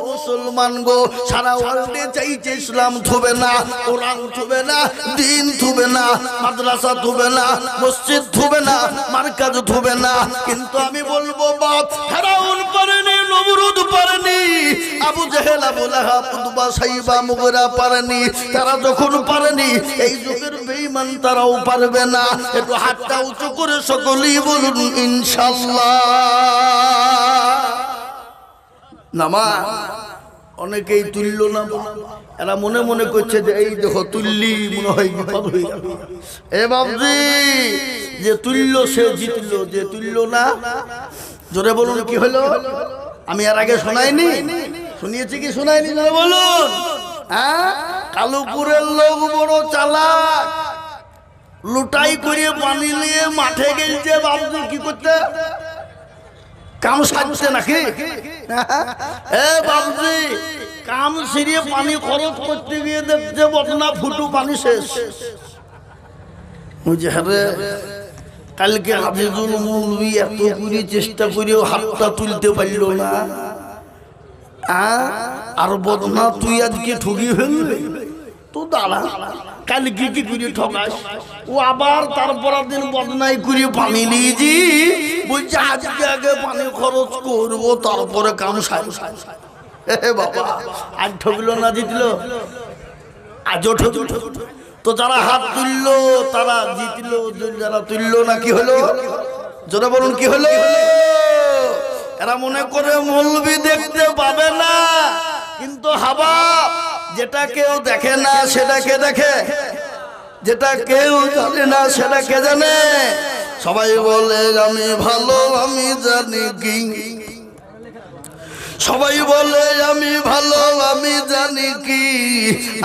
মুসলমান গো, সারা ওয়ার্ল্ডে চাইছে ইসলাম থুবে না, কোরআন থুবে না, দিন থুবে না, মাদ্রাসা থুবে না, মসজিদ থুবে না, মার্কাজ থুবে না। কিন্তু আমি বলবো বাপ, ফেরাউন পারেনি, নমরুদ পারেনি, আবু জেহেল, আবু লাহাব, উতবা, সাইবা, মুগিরা পারেনি। তারা যখন পারেনি, এই যুগের বেঈমান তারাও পারবে না। একটু হাতটা উঁচু করে সকলেই বলুন ইনশাআল্লাহ। নামাজ অনেকেই তুলল না, এরা মনে মনে করছে যে এই দেখো তুললি মনে হয় বিপদ হয়ে যাবে। এ বাবজি, যে তুললো সে জিতলো, যে তুললো না, জোরে বলুন কি হলো? আমি এর আগে শোনাইনি? শুনিয়েছি কি শোনাইনি? জোরে বলুন। হ্যাঁ, কালুপুরের লোক বড় চালাক, লুটাই করে পানি নিয়ে মাঠে গেলছে। বাবজি কি করতে? কাম সাজছে নাকি? এ বাবজি, কাম সিরিয়ে পানি খরচ করতে গিয়ে দেখছে বদনা ফুটু পানি শেষ। কালকে হাফিজুল মৌলভী এত করে চেষ্টা করেও হাতটা তুলতে পারল না, আর বদনা তুই আজকে ঠকি ফেলবে তো দাঁড়া, কালকে কি করে ঠকাস? ও আবার তারপর দিন বদনাই করে পানি নিয়েছি, বলছে আজকে আগে পানি খরচ করবো তারপরে কাম সাজ। বাবা, আজ ঠকলো না জিতলো? আজও ঠকল। তো যারা হাত তুললো তারা জিতলো, যারা তুললো না কি হলো? জোরে বলুন কি হলো? এরা মনে করে মৌলবি দেখতে পাবে না, কিন্তু হাবা যেটা কেউ দেখে না সেটাকে দেখে, যেটা কেউ জানে না সেটাকে জানে। সবাই বলে আমি ভালো, আমি জানি কি, সবাই বলে আমি ভালো, আমি জানি কি,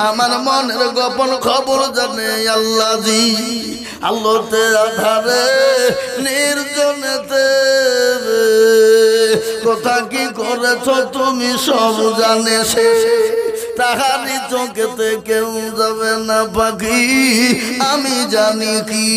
আমার মনের গোপন খবর জানে আল্লাহজি। আলোতে আধারে নির্জনেতে কথা কি করেছ তুমি সব জানে সে, তাহারি চোখেতে কেউ যাবে না পাখি, আমি জানি কি।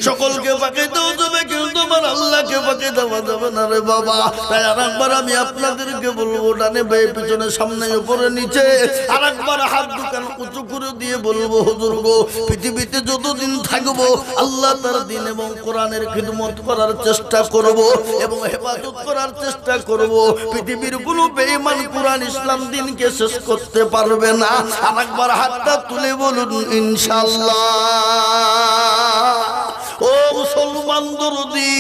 সকলকে পাখি দেওয়া যাবে, কিন্তু আমার আল্লাহকে পাখি দেওয়া যাবে না রে বাবা। তাই আর একবার আমি আপনাদেরকে বলবো, ডানে বায়ে পিছনে সামনে উপরে নিচে আর একবার হাত দুখান উঁচু করে দিয়ে বলবো, হুজুর গো, পৃথিবীতে যতদিন থাকবো আল্লাহ তার দিন এবং কোরআনের খিদমত করার চেষ্টা করব এবং হেফাজত করার চেষ্টা করব। পৃথিবীর কোনো বেঈমান কোরআন ইসলাম দিনকে শেষ করতে পারবে না। আর একবার হাতটা তুলে বলুন ইনশাআল্লাহ। ও মুসলমান দরদি,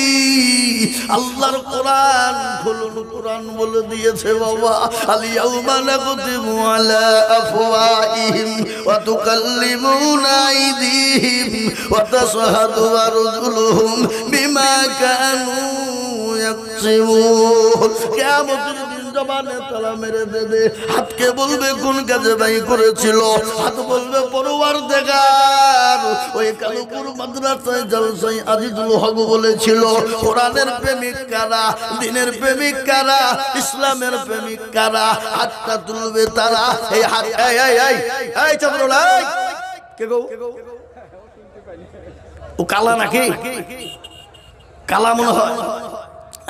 আল্লাহর কোরআন খুলুন। কোরআন বলে দিয়েছে বাবা, আল-ইয়াউমা নাখতিমু আলা আফওয়াহিহিম ওয়া তুকাল্লিমুনা আইদিহিম ওয়া তাশহাদু আরজুলুহুম বিমা কানু ইয়াকসিবুন। কিয়ামতের দিন জবানে তালা মেরে দেবে, হাতকে বলবে কোন কাজে ব্যয় করেছিল, হাত বলবে পরওয়ারদিগার ওই কালুপুর মাদ্রাসায় জলসায় আজিজুল হক বলেছিল কোরআনের প্রেমিক কারা, দিনের প্রেমিক কারা, ইসলামের প্রেমিক কারা, হাতটা তুলবে তারা। এই হাত, এই এই এই এই চন্দ্রল, এই কে গো, ও কালা নাকি? কালা মনে হয়।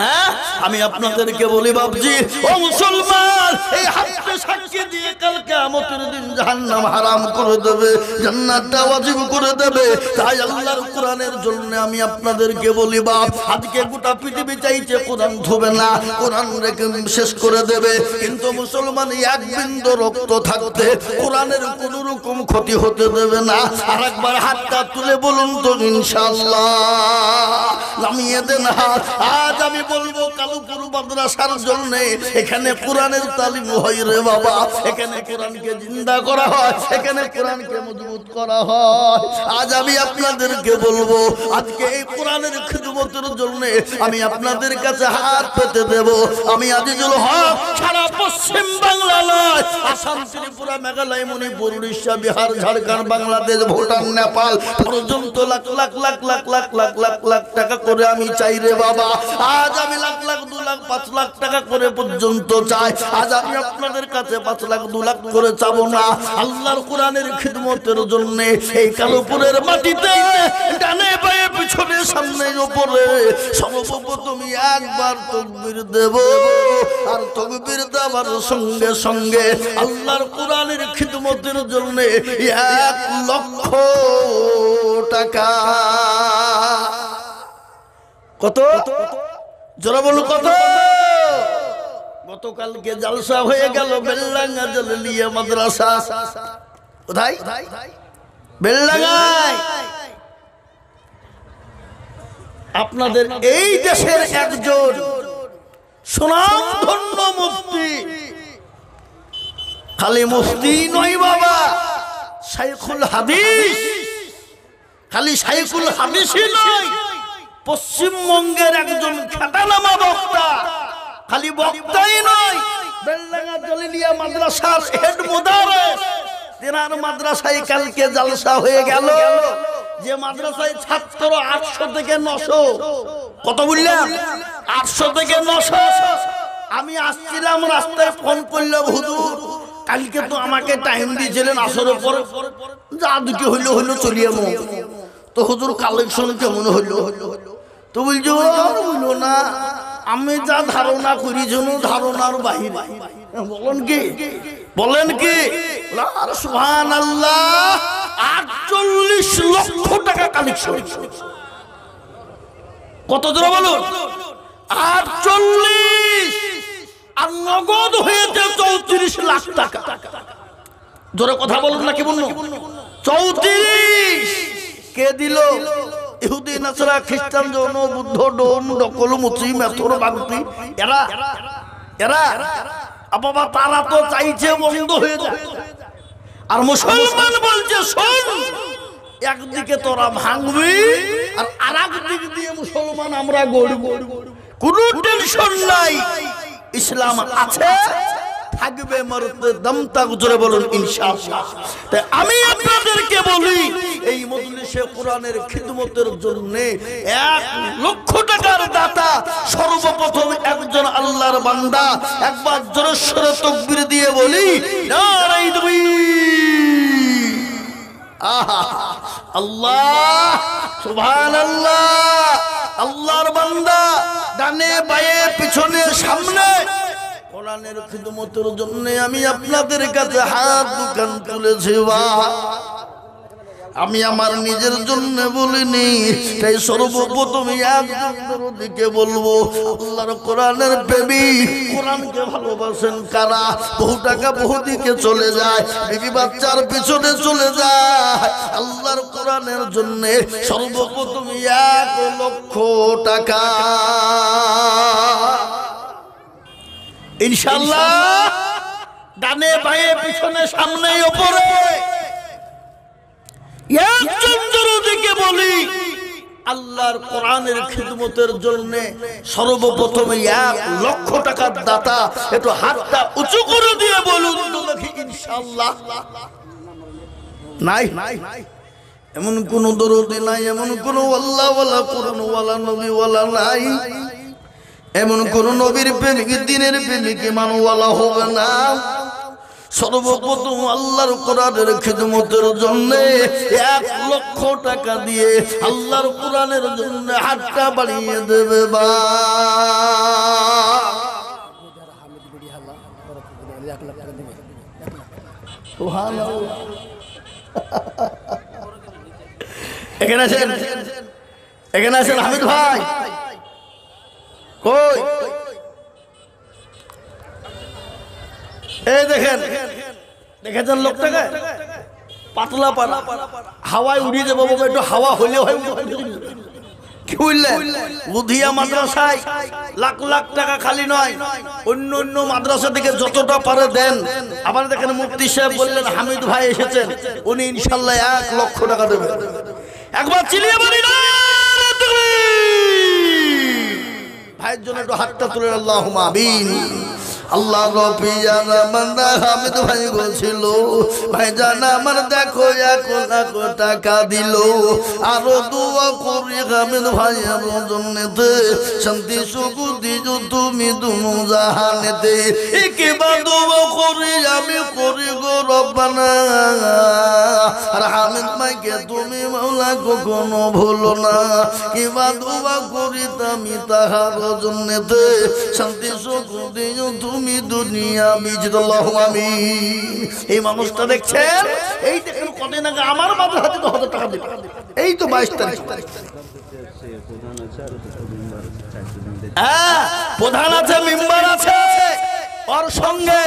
হ্যাঁ, আমি আপনাদেরকে বলি বাবজি, ও মুসলমান, এই হাতটা সাক্ষী দিয়ে কাল কিয়ামতের দিন জাহান্নাম হারাম করে দেবে, জান্নাতটা ওয়াজিব করে দেবে। তাই আল্লাহর কোরআনের জন্য আমি আপনাদেরকে বলি বাপ, আজকে গোটা পৃথিবী চাইছে কোরআন ধোবে না, কোরআন রেখে শেষ করে দেবে, কিন্তু মুসলমান এক বিন্দু রক্ত থাকতে কোরআনের কোনো রকম ক্ষতি হতে দেবে না। আর একবার হাতটা তুলে বলুন তো ইনশাআল্লাহ। নামিয়ে দেন হাত। আজ আমি বলবো কালুপুর মাদ্রাসার জন্য এখানে কোরআনের তালিম হয় রে বাবা, এখানে কোরআনকে জিন্দা করা হয়, এখানে কোরআনকে মজবুত করা হয়। আজ আমি আপনাদেরকে বলবো, আজকে এই কোরআনের খিদমতের জন্য আমি আপনাদের কাছে হাত পেতে দেব। আমি আজিজুল হক সারা পশ্চিম বাংলা নয়, আসাম, ত্রিপুরা, মেঘালয়, মণিপুর, উড়িষ্যা, বিহার, ঝাড়খণ্ড, বাংলাদেশ, ভুটান, নেপাল পর্যন্ত লাখ লাখ লাখ লাখ লাখ লাখ লাখ লাখ টাকা করে আমি চাই রে বাবা। আজ আমি লাখ লাখ 2 লাখ 5 লাখ টাকা করে পর্যন্ত চাই। আজ আমি আপনাদের কাছে 5 লাখ 2 লাখ করে চাবো না। আল্লাহর কোরআনের খিদমতের জন্য এই কালোপুরের মাটিতে ডানে বায়ে পিছনে সামনে উপরে সর্বপ্রথম একবার তাকবীর দেব, আর তাকবীর দেওয়ার সঙ্গে সঙ্গে আল্লাহর কোরআনের খিদমতের জন্য 1 লক্ষ টাকা। কত? জোরে বলুন কত? গতকালকে জলসা হয়ে গেল বেলডাঙ্গা জালালিয়া মাদ্রাসা। কোথায়? বেলডাঙ্গায়। আপনাদের এই দেশের একজন সুনামধন্য মুফতি, খালি মুফতি নয় বাবা, শাইখুল হাদিস। খালি শাইখুল হাদিসই নয়, পশ্চিমবঙ্গের একজন খ্যাতনামা বক্তা। খালি বক্তাই নয়, বেলডাঙ্গা জালালিয়া মাদ্রাসার হেড মুদারিস। তেনার মাদ্রাসায় কালকে জলসা হয়ে গেল। যে মাদ্রাসায় ছাত্র 800 থেকে 900। কত বললাম? 800 থেকে 900। আমি আসছিলাম, রাস্তায় ফোন করলাম, হুজুর কালকে তো আমাকে টাইম দিয়েছিলেন আসরের পর, যা দুটি হইলো হইলো চলিয়ে মো। তো হুজুর কালেকশন কেমন হইলো? তো বলছো হইলো না, আমি যা ধারণা করি যেন ধারণার বাহিরে। বলেন কি? বলেন কি? সুবহানাল্লাহ, 48 লক্ষ টাকা কালেকশন। কত জোরে বলুন? 48। আর নগদ হয়েছে 34 লাখ টাকা। জোরে কথা বলুন না কি বলুন? 34 কে দিল? ইহুদি, নাসারা, খ্রিস্টান, জৈন, বুদ্ধ, ডোম, ডকল, মুসলিম, মেথর, বাগতি, এরা এরা বাবা, তারা তো চাইছে বন্ধ হয়ে যায়। আর মুসলমান বলছে শোন, একদিকে তোরা ভাঙবি আর আরেক দিক দিয়ে মুসলমান আমরা গড়ব। কোনো টেনশন নাই, ইসলাম আছে, থাকবে, মরতে দম তক। জোরে বলুন ইনশাআল্লাহ। তাই আমি আপনাদেরকে বলি, এই মজলিসে কোরআনের খিদমতের জন্য 1 লক্ষ টাকার দাতা সর্বপ্রথম একজন আল্লাহর বান্দা। একবার জোরে সোরে তাকবীর দিয়ে বলি নারায়ে তাকবীর। আহা, আল্লাহ, সুবহানাল্লাহ। আল্লাহর বান্দা ডানে বায়ে পিছনে সামনে কোরআনের খিদমতের জন্য আমি আপনাদের কাছে হাত দুখান তুলেছি। আমি আমার নিজের জন্য বলিনি, তাই সর্বপ্রথম একজনের দিকে বলবো, আল্লাহর কোরআনের প্রেমিক, কোরআনকে ভালোবাসেন কারা? বহু টাকা বহু দিকে চলে যায়, বিবি বাচ্চার পিছনে চলে যায়। আল্লাহর কোরআনের জন্য সর্বপ্রথম 1 লক্ষ টাকা ইনশাআল্লাহ, ডানে বায়ে পিছনে সামনে উপরে। একজন দিকে বলি আল্লাহর কোরআনের খিদমতের জন্য সর্বপ্রথম 1 লক্ষ টাকার দাতা। একটু হাতটা উঁচু করে দিয়ে বলুন তো দেখি ইনশাআল্লাহ। নাই এমন কোন দরদি নাই, এমন কোন আল্লাহওয়ালা, কোরআনওয়ালা, নবীওয়ালা নাই, এমন কোন নবীর প্রেমিক, দ্বীনের প্রেমিক, ইমানওয়ালা হবে না। সর্বপ্রথম আল্লাহর কোরআনের খিদমতের জন্য 1 লক্ষ টাকা দিয়ে আল্লাহর কোরআনের জন্য হাতটা বাড়িয়ে দেবে। বা এখানে আছেন, এখানে আছেন হামিদ ভাই? কই? এই দেখেন, দেখেছেন লোকটাকে? পাতলা পাতলা হাওয়ায় উড়িয়ে যাবো বাবা, একটু হাওয়া হইলে হয়। কি বললেন? বুধিয়া মাদ্রাসায় লাখ লাখ টাকা খালি নয়, অন্য অন্য মাদ্রাসা থেকে যতটা পারে দেন। আবার দেখেন মুফতি সাহেব বললেন হামিদ ভাই এসেছেন, উনি ইনশাআল্লাহ 1 লক্ষ টাকা দেবেন। একবার চিলিয়ে বলি না ভাইয়ের জন্য একটু হাতটা তুলে আল্লাহুম্মা আমিন। আল্লাহ রফিয়ানা বান্দা হামিদ ভাই বলছিল ভাই জান আমার দেখো 1 লাখ টাকা দিল আরো দোয়া করি হামিদ ভাইয়ের জন্যতে শান্তি সুখ দিও তুমি দুনো জাহানেতে কিবা দোয়া করি আমি করি গো রব্বানা আর হামিদ ভাইকে তুমি মাওলা কখনো ভুলো না কিবা দোয়া করি আমি তাহার জন্যতে শান্তি সুখ দিও তুমি দুনিয়া বিজদাল্লাহু আমিন। এই মানুষটা দেখছেন এই দেখেন কদিন আগে আমার বাবার হাতে 10,000 টাকা দিল এই তো 22 তারিখ প্রধান আছে মেম্বার আছে ওর সঙ্গে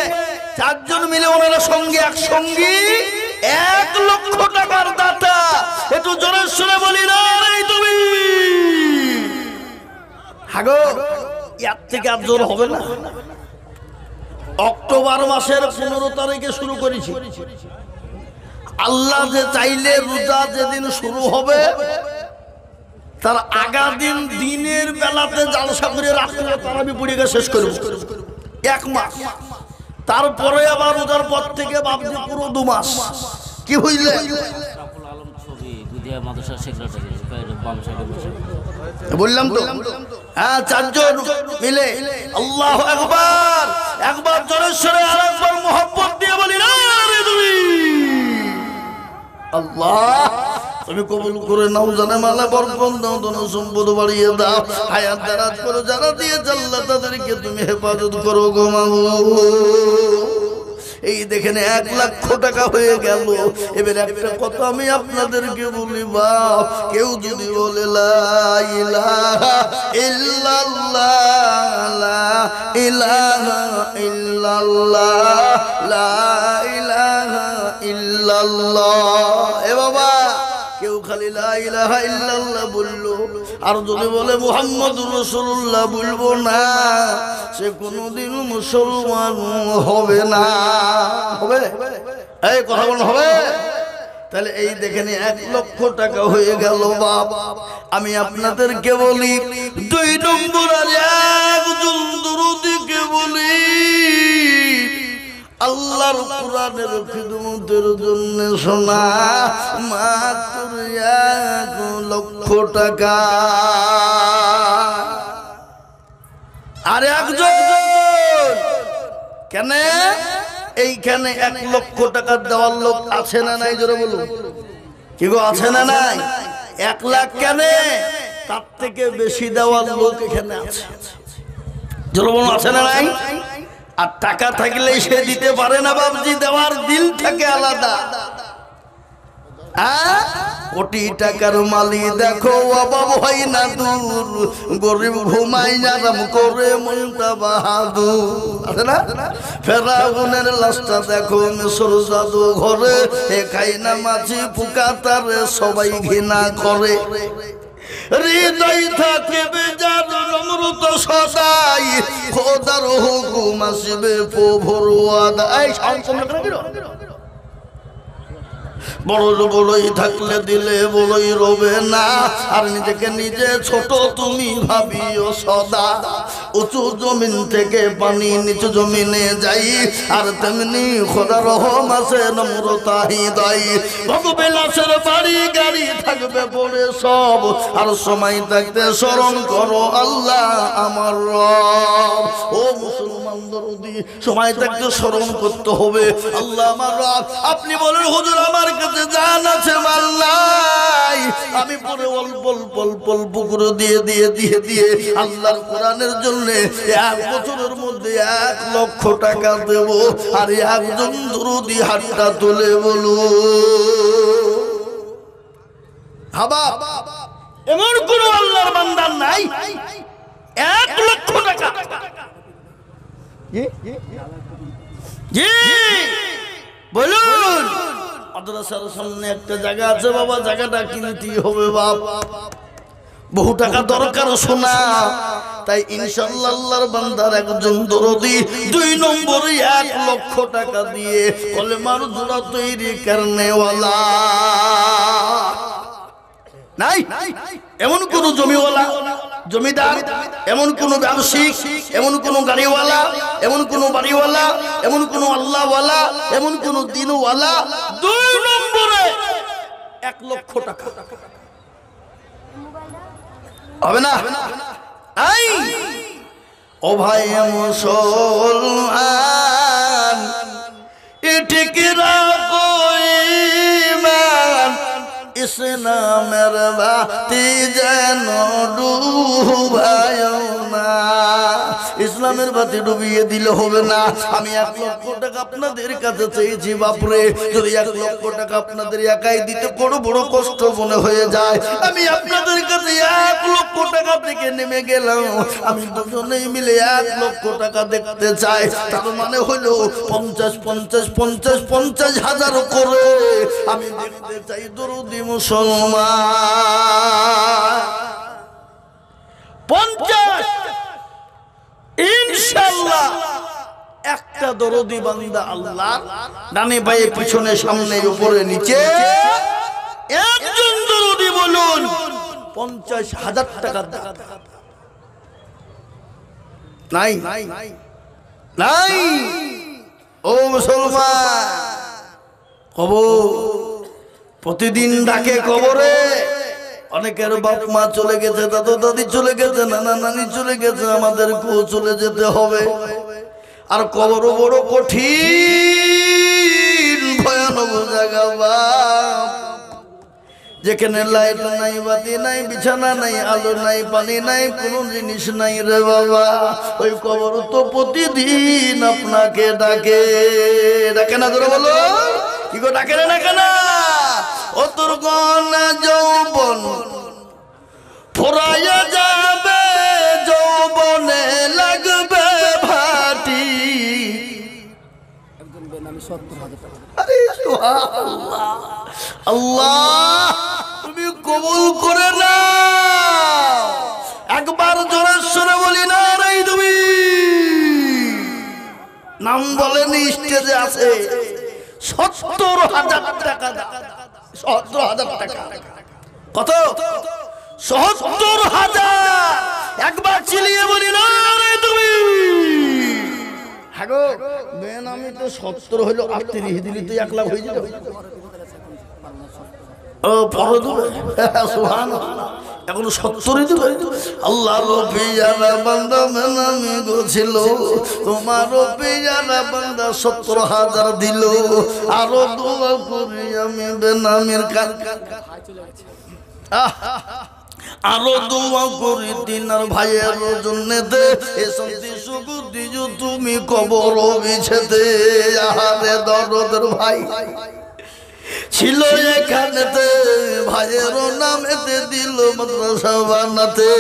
4 জন মিলে ওনারা সঙ্গে একসঙ্গে 1 লক্ষ টাকার দাতা একটু জোরে শুনে বলি না তুমি হাগো এর থেকে আর জোর হবে না। অক্টোবর মাসের 15 তারিখে শুরু করেছি আল্লাহ যে চাইলে রোজা যেদিন শুরু হবে তার আগা দিন দিনের বেলাতে জালসা করে রাত্রে তারাবি পড়ে গিয়ে শেষ করব 1 মাস তারপরে আবার রোজার পর থেকে ভাবছি পুরো 2 মাস কি হইলে বললাম তো হ্যাঁ 4 জন মিলে আল্লাহু আকবার একবার জোরে সরে আরেকবার মোহাব্বত দিয়ে বলি না রে তুমি আল্লাহ তুমি কবুল করে নাও জানে মালা বরকত দাও ধন সম্পদ বাড়িয়ে দাও হায়াত দারাজ করো যারা দিয়ে আল্লাহ তাদেরকে তুমি হেফাজত করো গো মাওলা। এই দেখেন 1 লক্ষ টাকা হয়ে গেল এবার একটা কথা আমি আপনাদেরকে বলি বাপ কেউ যদি বলে লা ইলাহা ইল্লাল্লাহ লা ইলাহা ইল্লাল্লাহ লা ইলাহা ইল্লাল্লাহ এ বাবা কেউ খালি লা ইলাহা ইল্লাল্লাহ বললো আর যদি বলে মুহাম্মদুর রাসূলুল্লাহ বলবো না সে কোনোদিন মুসলমান হবে না হবে এই কথা বলুন হবে তাহলে এই দেখেন 1 লক্ষ টাকা হয়ে গেল বাপ আমি আপনাদেরকে বলি 2 নম্বর আর একজন দরুদিকে বলি আল্লাহর কোরআনের খিদমতের জন্য শোনা মাত্র 1 লক্ষ টাকা আর একজন কেন এইখানে 1 লক্ষ টাকা দেওয়ার লোক আছে না নাই জোরে বলুন কি গো আছে না নাই 1 লাখ কেন তার থেকে বেশি দেওয়ার লোক এখানে আছে জোরে বলুন আছে না নাই আর টাকা থাকলে সে দিতে পারে না বাবজি দেওয়ার দিল থাকে আলাদা কোটি টাকার মালি দেখো অভাব হয় না দূর গরিব ঘুমাই আরাম করে মনটা বাহাদুর আছে না ফেরাউনের লাশটা দেখো মিশর জাদু ঘরে খাই না মাছি পোকা তারে সবাই ঘৃণা করে হৃদয় থাকে বেজার অমৃত সদাই খোদার হুকুম আসবে প্রভুর ওয়াদাই বড় বড়ই থাকলে দিলে বড়ই রবে না আর নিজেকে নিজে ছোট তুমি ভাবিও সদা উঁচু জমিন থেকে পানি নিচু জমিনে যাই আর তেমনি খোদা রহম আছে নম্রতা হৃদয় ভগবিলাসের বাড়ি গাড়ি থাকবে পড়ে সব আর সময় থাকতে স্মরণ করো আল্লাহ আমার রব ও মুসলমান দরদি সময় থাকতে স্মরণ করতে হবে আল্লাহ আমার রব আপনি বলেন হুজুর আমার কাছে জান আছে মাল নাই আমি পরে অল্প অল্প অল্প অল্প করে দিয়ে দিয়ে দিয়ে দিয়ে আল্লাহর কোরআনের জন্য 1 বছরের মধ্যে 1 লক্ষ টাকা দেব আর একজন দরুদি হাতটা তুলে বলু হাবা এমন কোন আল্লাহর বান্দা নাই 1 লক্ষ টাকা জি জি বলুন মাদ্রাসার সামনে একটা জায়গা আছে বাবা জায়গাটা কিনতেই হবে বাপ বহু টাকা দরকার শোনা তাই ইনশাআল্লাহ আল্লাহর বান্দার একজন দরদি 2 নম্বরে 1 লক্ষ টাকা দিয়ে কলেমার জোড়া তৈরি করনেওয়ালা নাই এমন কোন জমিওয়ালা জমিদার, এমন কোন ব্যবসায়িক, এমন কোন গাড়িওয়ালা, এমন কোন বাড়িওয়ালা, এমন কোন আল্লাহওয়ালা, এমন কোন দিনওয়ালা, 2 নম্বরে 1 লক্ষ টাকা হবে না? আই ও ভাই মুসলমান, ঠিক রাখো ঈমান, ইসলামের বাতি যেন ডুবায়ো না। ইসলামের বাতি ডুবিয়ে দিলে হবে না। আমি 1 লক্ষ টাকা আপনাদের কাছে চেয়েছি, বাপরে যদি 1 লক্ষ টাকা আপনাদের একাই দিতে বড় বড় কষ্ট মনে হয়ে যায়। আমি আপনাদের কাছে 1 লক্ষ টাকা থেকে নেমে গেলাম। আমি দুজনেই মিলে 1 লক্ষ টাকা দেখতে চাই। তার মানে হলো 50 হাজার করে আমি দেখতে চাই দরুদি মুসলমান। 50 ইনশাআল্লাহ একটা দরদি বান্দা আল্লাহ ডানে বায়ে পিছনে সামনে উপরে নিচে একজন দরদি বলুন 50,000 টাকা নাই নাই। ও মুসলমান, কবর প্রতিদিন ডাকে কবরে। অনেকের বাপ মা চলে গেছে, দাদু দাদি চলে গেছে, নানা নানি চলে গেছে, আমাদেরকেও চলে যেতে হবে। আর কবর বড় কঠিন ভয়ানক জায়গা বাপ, যেখানে লাইট নাই, বাতি নাই, বিছানা নাই, আলো নাই, পানি নাই, কোন জিনিস নাই রে বাবা। ওই কবর তো প্রতিদিন আপনাকে ডাকে, ডাকে না? ধরে বলো কি গো, ডাকে না? ডাকে না? ও তোর গনা যৌবন ফুরাইয়া যাবে, যৌবনে লাগবে ভাটি। আরে সুবহানাল্লাহ, আল্লাহ তুমি কবুল করে নাও। একবার জোরে সরে বলি না রে তুমি। নাম বলেনি, স্টেজে আছে 70,000 টাকা। 70,000 টাকা কত? 70,000। একবার চিলিয়ে বলি না রে তুমি। হ্যাঁ গো বেন, আমি তো 70 হইলো 38 দিলি তো 1 লাখ হয়ে যেত। ও পরদ সুবহানাল্লাহ, এখন 70ই তো। আল্লাহর পিয়ারা বান্দা মেনামি গোছিল, তোমার পিয়ারা বান্দা 70,000 দিল। আরো দোয়া করি আমি বেনামির আরো দোয়া করি তিনার ভাইয়ের জন্যতে, এসন্তি সুখ দিজু তুমি কবর বিছেতে। আহারে দরদের ভাই ছিল এখানেতে, ভাইয়ের নামেতে দিল মাদ্রাসা বানাতে।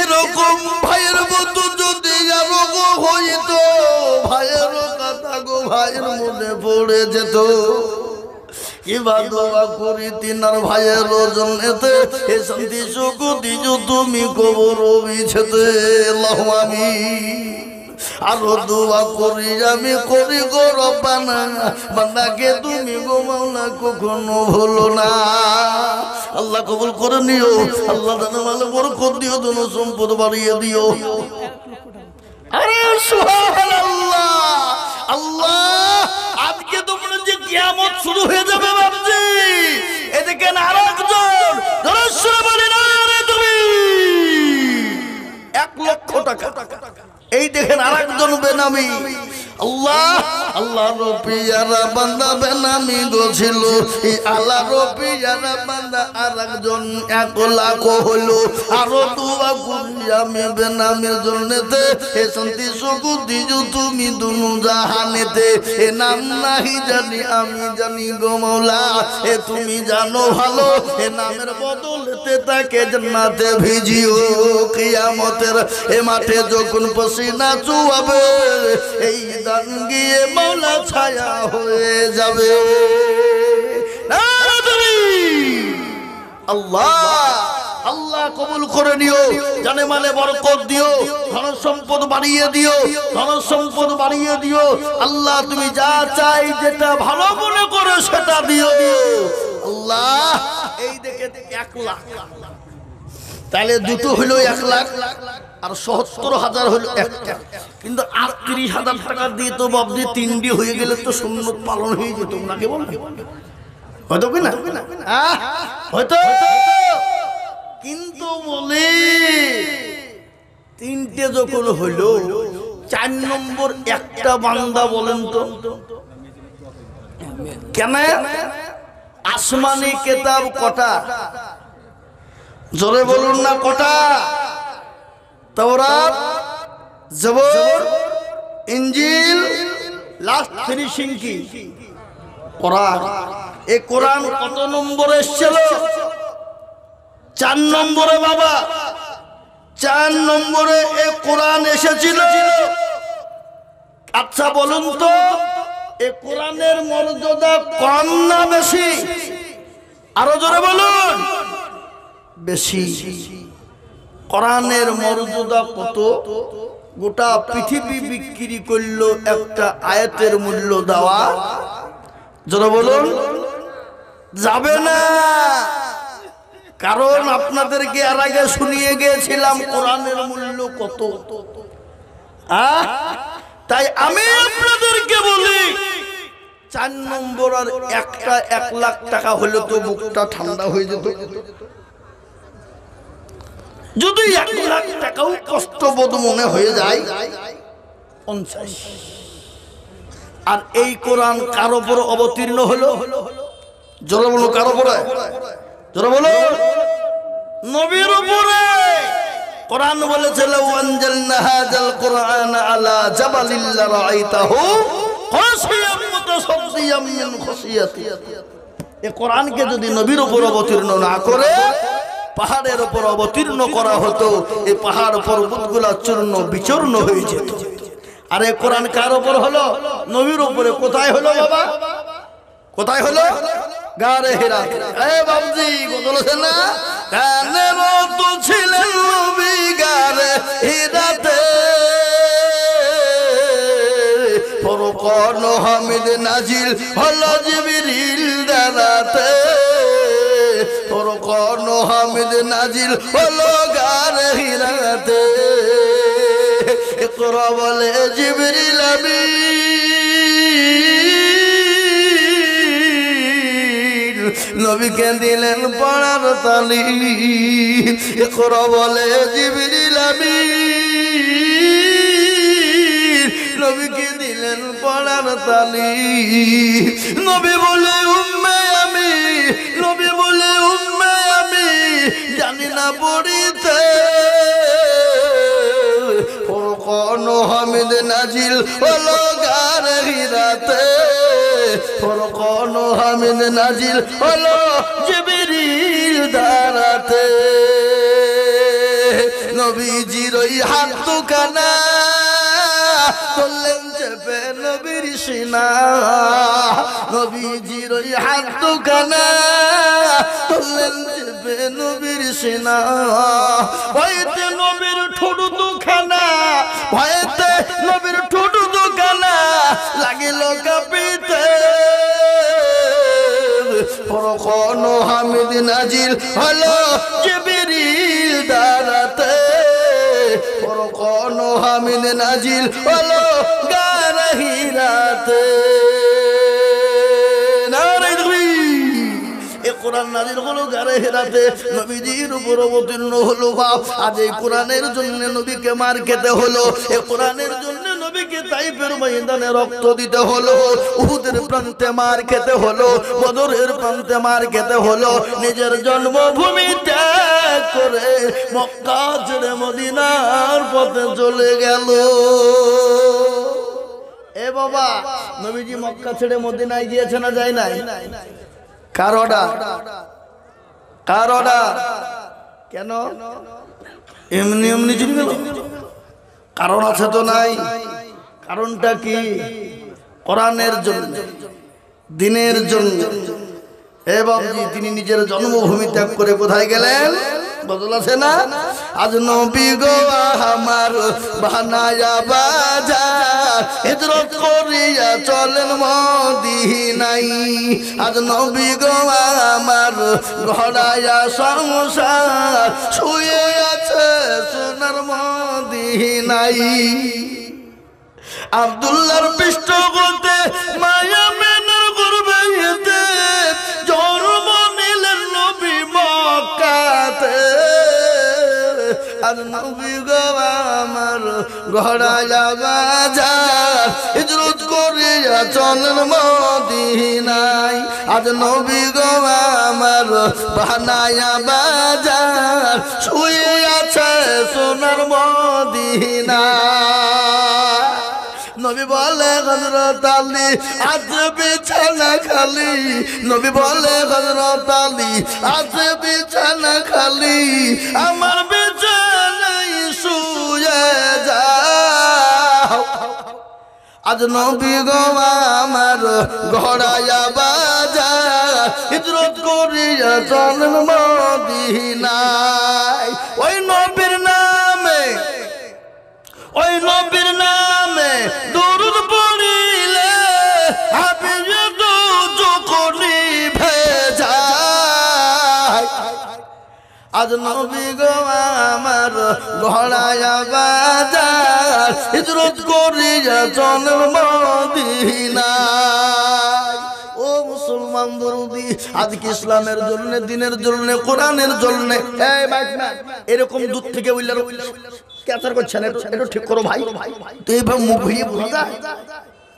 এরকম ভাইয়ের মতো যদি আরো হইতো, ভাইয়ের কথা গো ভাইয়ের মনে পড়ে যেত। কিবা দোয়া করি তিনার ভাইয়ের জন্যতে, এ শান্তি সুখ দিজু তুমি কবর বিছেতে। আল্লাহু আমিন। আরো দোয়া করি আমি করি গো রব্বানা, বান্দাকে তুমি গো মাওলা কখনো ভুলো না। আল্লাহ কবুল করে নিও। আল্লাহ দানা ভালো বরকত দিও, ধন সম্পদ বাড়িয়ে দিও। আরে সুবহানাল্লাহ, আল্লাহ আজকে তো মনে হচ্ছে কিয়ামত শুরু হয়ে যাবে বাপজি। এদিকে আরেকজন ধরস্বরে বলি না রে তুমি 1 লক্ষ টাকা। এই দেখেন আরেকজন বেনামি। আল্লাহ আল্লাহর পিয়ারা বান্দা বেনামি গোছিল, এই আল্লাহর পিয়ারা বান্দা আরেকজন 1 লাখ হলো। আরো দোয়া করি আমি বেনামির জন্যতে, এ শান্তি সুখ দিজু তুমি দুনু জাহানেতে। এ নাম নাহি জানি আমি জানি গো মাওলা, এ তুমি জানো ভালো। এ নামের বদলেতে তাকে জান্নাতে ভিজিও। কিয়ামতের এ মাঠে যখন পসিনা চুয়াবে, এই দান গিয়ে মাওলা ছায়া হয়ে যাবে। আল্লাহ আল্লাহ কবুল করে নিও, জানে মানে বরকত দিও, ধন সম্পদ বাড়িয়ে দিও, ধন সম্পদ বাড়িয়ে দিও। আল্লাহ তুমি যা চাই যেটা ভালো মনে করো সেটা দিও। আল্লাহ এই দেখে 1 লাখ তাহলে দুটো হইলো 1 লাখ আর ৭০,০০০ হইলো একটা, কিন্তু ৩৮,০০০ টাকা দিয়ে তো বাবজি 3টি হয়ে গেলে তো সুন্নত পালন হয়ে যেত নাকি বল, হয়তো কি না হয়তো, কিন্তু বলে 3টে যখন হইলো 4 নম্বর একটা বান্দা বলেন তো কেন? আসমানি কিতাব কটা? জোরে বলুন না কটা? তাওরাত, জবর, ইনজিল, লাস্ট ফিনিশিং কি? কোরআন। এই কোরআন কত নম্বরে এসেছিল? 4 নম্বরে বাবা, 4 নম্বরে এই কোরআন এসেছিল। আচ্ছা বলুন তো এই কোরআনের মর্যাদা কম না বেশি? আরো জোরে বলুন। বেশি। কোরআনের মর্যাদা কত? গোটা পৃথিবী বিক্রি করলো একটা আয়াতের মূল্য দেওয়া জোরে বলুন যাবে না। কারণ আপনাদেরকে এর আগে শুনিয়ে গিয়েছিলাম কোরআনের মূল্য কত। তাই আমি আপনাদেরকে বলি 4 নম্বর আর একটা 1 লাখ টাকা হলে তো বুকটা ঠান্ডা হয়ে যেত। যদি 1 লাখ টাকাও কষ্টবোধ মনে হয়ে যায় 50। আর এই কোরআন কার উপর অবতীর্ণ হলো? জোরে বলো কার উপরে? জোরে বলো নবীর উপরে। কোরআন বলেছে লাউ আনজালনা হাযাল কুরআনা আলা জাবালিল লারাআইতাহু খাশিয়াম মুতাসাদ্দিয়াম মিন খাশিয়াতি। এই কোরআনকে যদি নবীর উপর অবতীর্ণ না করে পাহাড়ের উপর অবতীর্ণ করা হতো, এই পাহাড় পর্বতগুলো চূর্ণ বিচূর্ণ হয়ে যেত। আর এই কোরআন কার উপর হলো? নবীর উপরে। কোথায় হলো বাবা? কোথায় হলো? গারে হিরা। এ বাবজি বলেছেন না কানের তো ছিলেন নবী গারে হিরাতে, ফরকান হামিদ নাজিল হলো জিবরিল দারাতে, ফরকান হামিদ নাজিল হলো গারে হিরাতে। ইকরা বলে জিবরিল আমিন নবীকে দিলেন পড়ার তালি। ইকরা বলে জিবরিল আমিন নবীকে দিলেন পড়ার তালি। নবী বলে উম্মে আমি, নবী বলে উম্মে আমি জানি না পড়িতে। ফরকান হামিদ নাজিল হলো গারে হিরাতে, ফরকান হামিদ নাজিল হলো জিবরিল দারাতে। নবীজির ওই হাত দুখানা তুললেন চেপে নবীর সিনা, নবীজির ওই হাত দুখানা তুললেন চেপে নবীর সিনা। ভয়েতে নবীর ঠোঁট দুখানা, ভয়েতে নবীর ঠোঁট দুখানা লাগিল কাঁপিতে। ফরকান হামিদ নাজিল হলো জিবরিল দারাতে, ফরকান হামিদ নাজিল হলো গারে হিরাতে। কোরআন নাজিল হলো গারে হিরাতে, নবীজির উপর অবতীর্ণ হলো। বাপ আজ এই কোরআনের জন্য নবীকে মার খেতে হলো, এই কোরআনের জন্য নবীকে তাইফের ময়দানে রক্ত দিতে হলো, উহুদের প্রান্তে মার খেতে হলো, বদরের প্রান্তে মার খেতে হলো। নিজের জন্মভূমি ত্যাগ করে মক্কা ছেড়ে মদিনার পথে চলে গেল। এ বাবা নবীজি মক্কা ছেড়ে মদিনায় গিয়েছে না যায় নাই? কার অর্ডার? কার অর্ডার? কেন এমনি এমনি চলে গেল? কারণ আছে তো নাই? কারণটা কি? কোরআনের জন্য, দ্বীনের জন্য। এ বাবজি তিনি নিজের জন্মভূমি ত্যাগ করে কোথায় গেলেন? বদল আছে না? আজ নবী গো আমার বানায়া বাজার হিজরত করিয়া চলেন মদিনায় আজ নবী গো আমার গড়াইয়া সংসার শুয়ে আছে সোনার মদিনায় আব্দুল্লাহর পৃষ্ঠপোষে মায়া মেনার গর্ভেতে জন্ম নিলেন নবী মক্কাতে আজ নবী গো আমার গড়াইয়া বাজার হিজরত করিয়া চলেন মদিনায় আজ নবী গো আমার বানায়া বাজার শুয়ে আছে সোনার মদিনায় নবী বলে হযরত আলী আজ বিছানা খালি নবী বলে হযরত আলী আজ বিছানা খালি আমার বিছানায় শুয়ে যাও আজ নবী গো আমার গড়াইয়া বাজার হিজরত করিয়া চলেন মদিনায় ওই নবীর নামে দরুদ পড়িলে হাবিবে তো যখনই ভেজায় আজ নবী গো আমার গড়াইয়া বাজার হিজরত করিয়া চলেন মদিনায় ও মুসলমান দরুদি আজকে ইসলামের জন্য দ্বীনের জন্য কোরআনের জন্য এই ভাই এরকম দূর থেকে বললে ক্যাচার করছেন একটু ঠিক করো ভাই তুই মুখ ভুলিয়ে বোঝা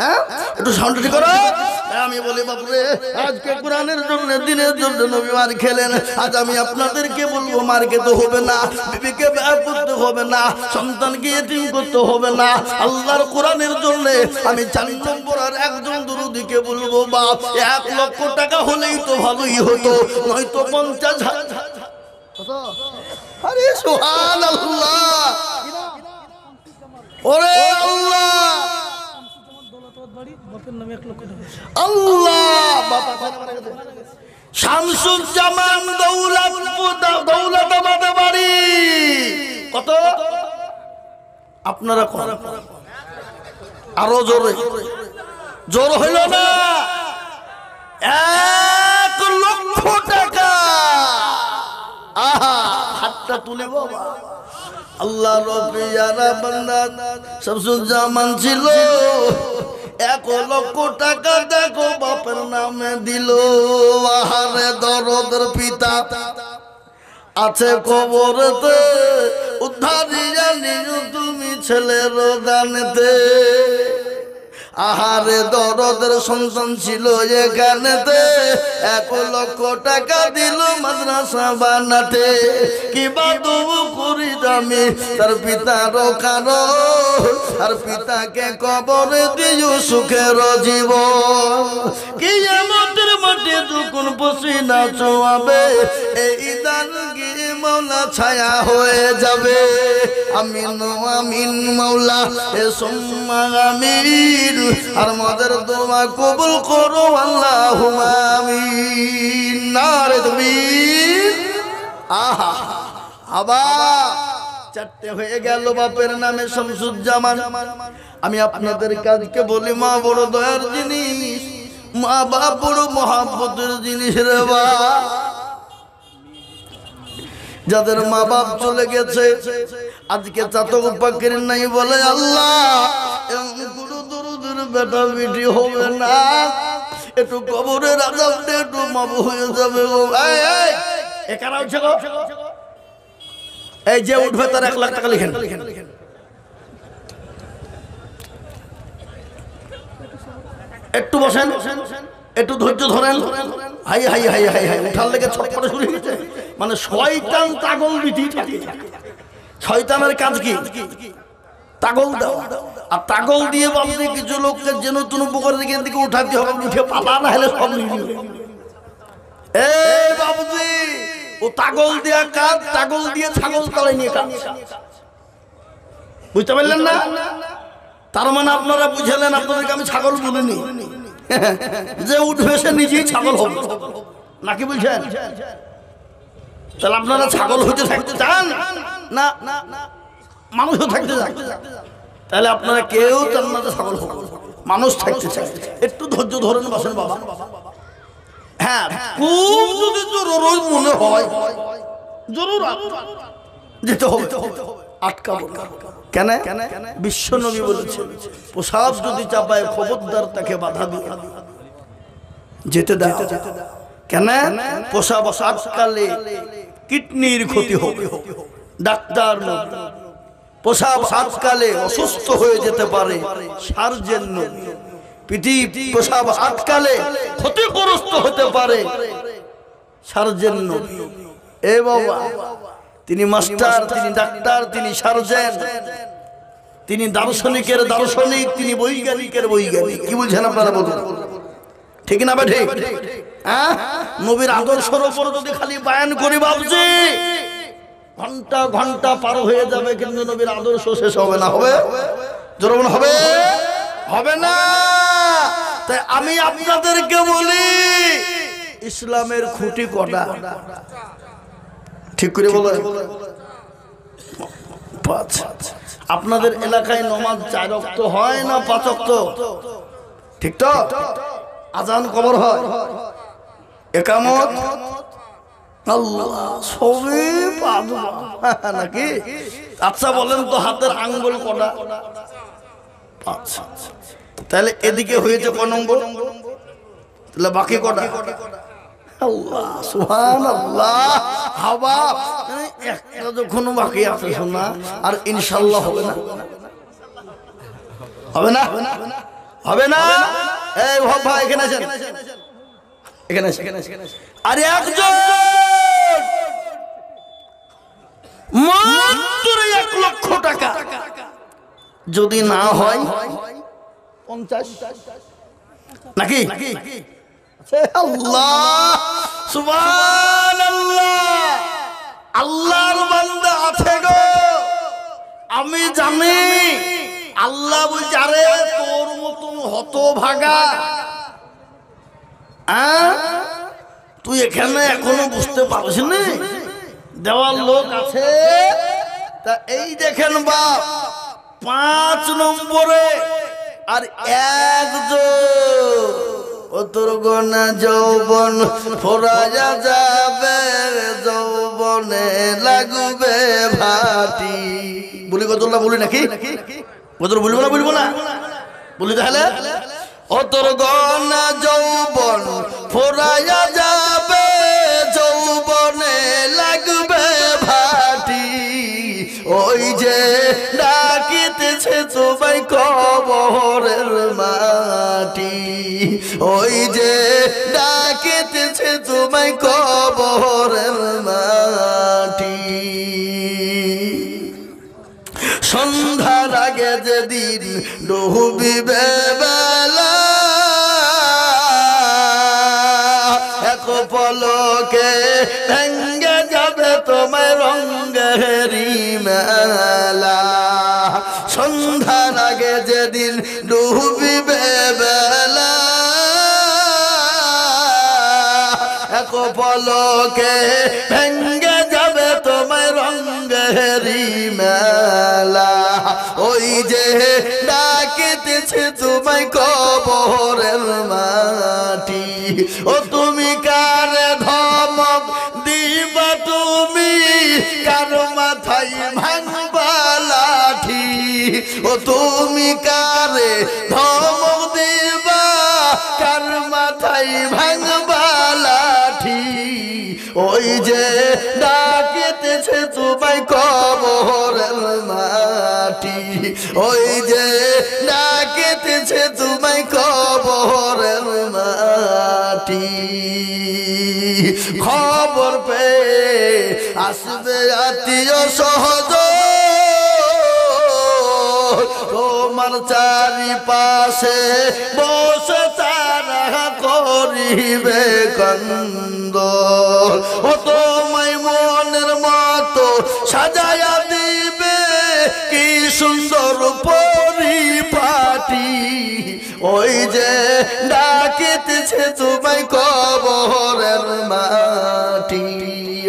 হ্যাঁ একটু সাউন্ড ঠিক করো আমি বলি বাপরে আজকে কোরআনের জন্য দ্বীনের জন্য নবী মার খেলেন আজ আমি আপনাদেরকে বলবো মার খেতে হবে না বিবিকে ব্যয় করতে হবে না সন্তানকে এতিম করতে হবে না আল্লাহর কোরআনের জন্য আমি 4 নম্বর আর একজন দরুদিকে বলবো বাপ 1 লক্ষ টাকা হলেই তো ভালোই হতো নয়তো 50,000 আরে সুবহানাল্লাহ ওরে আল্লাহ আল্লাহ শামসুজ্জামান দৌলতাবাদ বাড়ি কত আপনারা আরো জোর হইল না 1 লক্ষ টাকা আহা হাতটা তুলে বাবা আল্লাহ রবিয়ারা বান্দা শামসুজ্জামান ছিল 1 লক্ষ টাকা দেখো বাপের নামে দিল আহারে দরদের পিতা আছে কবরতে উদ্ধারিয়া নিও তুমি ছেলের দানেতে আহারে দরদের সন্তান ছিল এখানেতে 1 লক্ষ টাকা দিল মাদ্রাসা বানাতে কি বাদব করি আমি তার পিতার কারণ আর পিতাকে কবরে দিও সুখের জীবন কিয়ামতের মাঠে যখন পসিনা চোয়াবে এই দান গিয়ে মাওলা ছায়া হয়ে যাবে আমিন আমিন মাওলা এ সুম্মা আমিন আর মদের দোয়া কবুল করো আল্লাহুম্মা আমিন নারে তাকবীর আহা আবার 4টে হয়ে গেল বাপের নামে শামসুজ্জামান আমি আপনাদের কাজকে বলি মা বড় দয়ার জিনিস মা বাপ বড় মহব্বতের জিনিস রে বা যাদের মা বাপ চলে গেছে আজকে চাতক পাকের নাই বলে আল্লাহ গুরু দরুদের বেটা বিটি হবে না একটু কবরের আযাব দে একটু মাফ হয়ে যাবে গো এই কারা উঠছে গো এই যে উঠবে তার 1 লাখ টাকা লিখেন একটু বসেন একটু ধৈর্য ধরেন high high high high high উঠার লেগে ছটপটে শুরু হয়েছে মানে শয়তান তাগল দিতেই থাকে শয়তানের কাজ কি তাগল দাও আর তাগল দিয়ে বাবুদের কিছু লোককে যে নতুন উপকার দিকে দিকে উঠাতে হবে উঠে পালা না হলে সব নিয়ে এই বাবুজি ও তাগল দিয়া কাজ তাগল দিয়ে ছাগল তলে নিয়ে কাজ বুঝতে পারলেন না তার মানে আপনারা বুঝলেন আপনাদেরকে আমি ছাগল বলিনি যে উঠবে সে নিজেই ছাগল হবে নাকি বুঝছেন তাহলে আপনারা ছাগল হইতে থাকতে চান না মানুষও থাকতে চান তাহলে আপনারা কেউ জান্নাতে সফল হবে মানুষ থাকতে চায় একটু ধৈর্য ধরেন বসেন বাবা হ্যাঁ খুব যদি জরুরি মনে হয় জরুর যেতে হবে আটকাবো কেন বিশ্ব নবী বলেছেন প্রসাব যদি চাপায় খবরদার তাকে বাধা দিয়ে যেতে দাও কেন প্রসাব আটকালে কিডনির ক্ষতি হবে ডাক্তার প্রসাব আটকালে অসুস্থ হয়ে যেতে পারে সার্জেন পৃথিবী প্রসাব আটকালে ক্ষতিগ্রস্ত হতে পারে সার্জেন এ বাবা তিনি মাস্টার তিনি ডাক্তার তিনি সার্জেন তিনি দার্শনিকের দার্শনিক তিনি বৈজ্ঞানিকের বৈজ্ঞানিক কি বুঝছেন আপনারা বলুন ঠিক না বা ঠিক হ্যাঁ নবীর আদর্শের উপর যদি খালি বয়ান করি ভাবছি ঘন্টা ঘন্টা পার হয়ে যাবে কিন্তু নবীর আদর্শ শেষ হবে না হবে জোরবন হবে হবে না তাই আমি আপনাদেরকে বলি ইসলামের খুঁটি কটা ঠিক করে বলো পাঁচ আপনাদের এলাকায় নামাজ 4 ওয়াক্ত হয় না 5 ওয়াক্ত ঠিক তো আজান কবর হয় ইকামত আল্লাহ সবই পাবো নাকি আচ্ছা বলেন তো হাতের আঙ্গুল কটা 5 তাহলে এদিকে হয়েছে কোন নম্বর তাহলে বাকি কটা আল্লাহ সুবহানাল্লাহ হাওয়া একটা যখন বাকি আছে শোনা আর ইনশাআল্লাহ হবে না হবে না হবে না এই ভাই এখানে আছেন এখানে আরে একজন মাত্র 1 লক্ষ টাকা যদি না হয় 50 নাকি আল্লাহ সুবহানাল্লাহ আল্লাহর বান্দা আছে গো আমি জানি আল্লাহ বলছে আরে তোর মতন হতভাগা তুই এখানে এখনো বুঝতে পারছিস না দেওয়ার লোক আছে তা এই দেখেন বাপ 5 নম্বরে আর একজন ও তোর গোনা যৌবন ফোরায়া যাবে যৌবনে লাগবে ভাটি বলি কতলা বলি নাকি কতর বলবো না বলি তাহলে ও তোর গোনা যৌবন ফোরায়া যাবে যৌবনে লাগবে ভাটি ওই যে ডাকিতেছে তোমায় কবরের মাটি ওই যে ডাকিতেছে তোমায় কবরের মাটি সন্ধ্যার আগে যেদিন ডুবিবে বেলা এক পলকে ভেঙ্গে যাবে তোমায় রঙেরি মেলা সন্ধ্যার আগে যেদিন ডুবিবে বেলা এক পলকে ভেঙ্গে যাবে তোমায় রঙেরি মেলা ওই যে ডাকিতেছে তোমায় কবরের মাটি ও তুমি কারে ধমক দিবা তুমি কার মাথায় ভাঙবা লাঠি ও তুমি কারে ধমক দিবা কার মাথায় ভাঙবা লাঠি ওই যে ডাকিতেছে তোমায় কবরের মাটি ওই যে ডাকিতেছে তোমায় কবরের মাটি খবর পেয়ে আসবে আত্মীয় সহজ তোমার চারিপাশে বসে তারা করিবে কন্দ ও তোমায় মনের মতো সাজায়া দিবে কি সুন্দর পরিপাটি ওই যে ডাকিতেছে তোমায় কবরের মাটি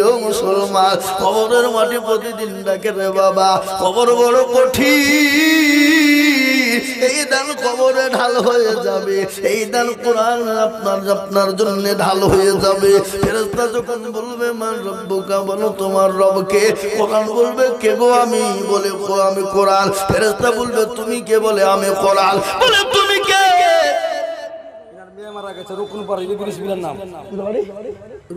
ও মুসলমান কবরের মাটি প্রতিদিন ডাকে রে বাবা কবর বড় কঠিন এই দান কবরে ঢাল হয়ে যাবে, এই দান কোরআন আপনার জন্য ঢাল হয়ে যাবে। ফেরেশতা যখন বলবে মান রব্বুকা, বলো তোমার রবকে। কোরআন বলবে কে গো? আমি। বলে আমি কোরআন। ফেরেশতা বলবে তুমি কে? বলে আমি কোরআন। বলে তুমি কে? মেয়ে মারা গেছে রুকুনপুর ইদ্রিস বিলের নাম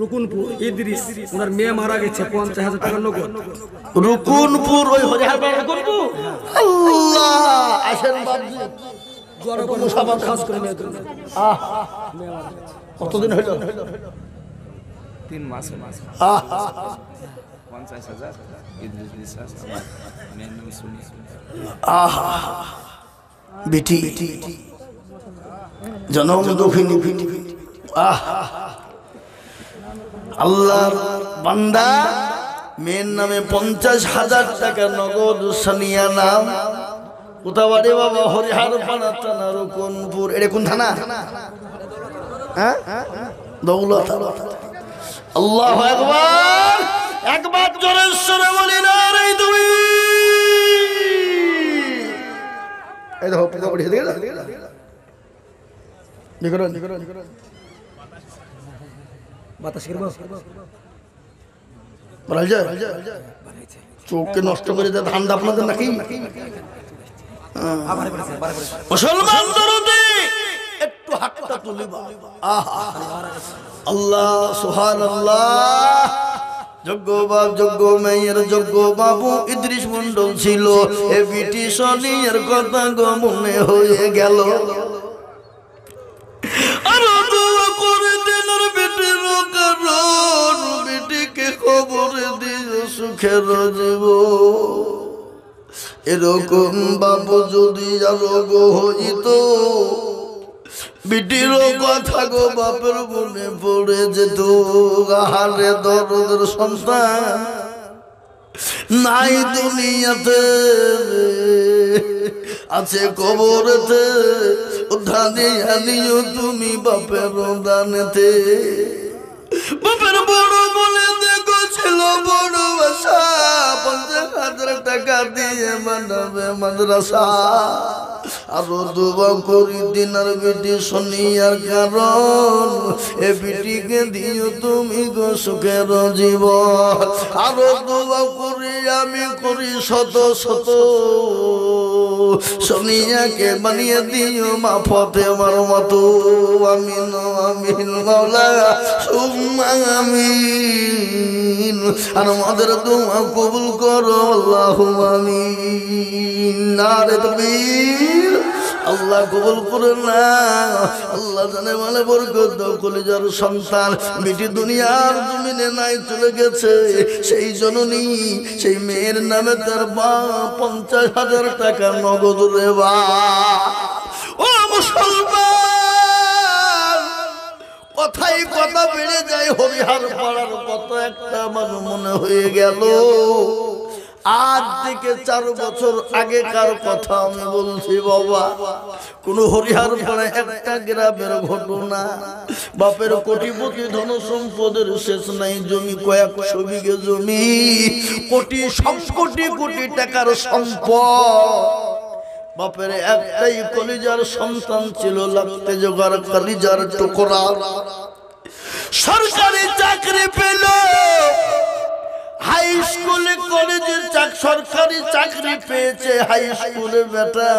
রুকুনপুর ইদ্রিস, ওনার মেয়ে মারা গেছে 50,000 টাকা নগদ। রুকুনপুর ওই হরিহারপাড়া রুকুনপুর। আল্লাহ আসেন বাবজি জোরে কোনো সাবান খাস করে মেয়ে তুমি। মেয়ে মারা গেছে কতদিন হইল? 3 মাস। 50,000 ইদ্রিস বিশ্বাস আমার মেয়ের নাম শুনি। বেটি জনম দুঃখিনী। আল্লাহর বান্দা মেয়ের নামে 50,000 টাকা নগদ সানিয়া নাম। কোথাও বাড়ি বাবা? হরিহারপাড়া থানা রুকুনপুর। এটা কোন থানা? হ্যাঁ দৌলত। আল্লাহু আকবার। একবার জোরে সরে বলি না রে তুমি। এই দেখো পুরো বড়ি দেখে চোখকে নষ্ট করে দেয় ধান্দা আপনাদের নাকি? মুসলমান দরদি একটু হাতটা তুলিবা। আল্লাহ সুবহানাল্লাহ। যোগ্য বাপ যোগ্য মেয়ের যোগ্য বাবু ইদ্রিস মন্ডল ছিল। এ বিটি শনির কথা গো মনে হয়ে গেল। আরো দোয়া করে দেন বেটির কারণ বেটিকে খবর দিয়ে সুখের জীব। এরকম বাবু যদি আরো গো হইত, বিটির কথা গো বাপের মনে পড়ে যেত। আহারে দরদের সন্তান নাই দুনিয়াতে, আছে কবরেতে। উদ্ধানে আনিও তুমি বাপের দানেতে। বাপের বড় বলে দেখো ছিল বড় আশা, 50,000 টাকা দিয়ে বানাবে মাদ্রাসা। আরো দোয়া করি দিনার বেটি শনিয়ার কারণ এ বেটিকে দিও তুমি গো সুখের জীবন। আরো দোয়া করি আমি করি শত শত, শনিয়াকে বানিয়ে দিও মা ফাতেমার মতো। আমিন আমিন মাওলা সুম্মা আমিন। আর আমাদের দোয়া কবুল করো আল্লাহুম্মা আমিন। নারে তাকবীর। আল্লাহ কবুল করে না। আল্লাহ জানে মানে বরকত দাও। কলিজার সন্তান বেটি দুনিয়ার জমিনে নাই, চলে গেছে। সেই জননী সেই মেয়ের নামে তার বাপ 50,000 টাকা নগদ রে বা। ও মুসলমান, কথাই কথা বেড়ে যায়। হরিহারপাড়ার কত একটা আমার মনে হয়ে গেল। আজ থেকে 4 বছর আগেকার কথা আমি বলছি বাবা। কোন হরিহারপাড়ায় একটা গ্রামের ঘটনা। বাপের কোটিপতি, ধন সম্পদের শেষ নাই, জমি কয়েকশো বিঘে জমি, কোটি কোটি কোটি টাকার সম্পদ। বাপের একটাই কলিজার সন্তান ছিল, লাগতে জোগাড় কলিজার টুকরা। সরকারি চাকরি পেল, হাই স্কুলে কলেজে সরকারি চাকরি পেয়েছে। হাই স্কুলে বেটা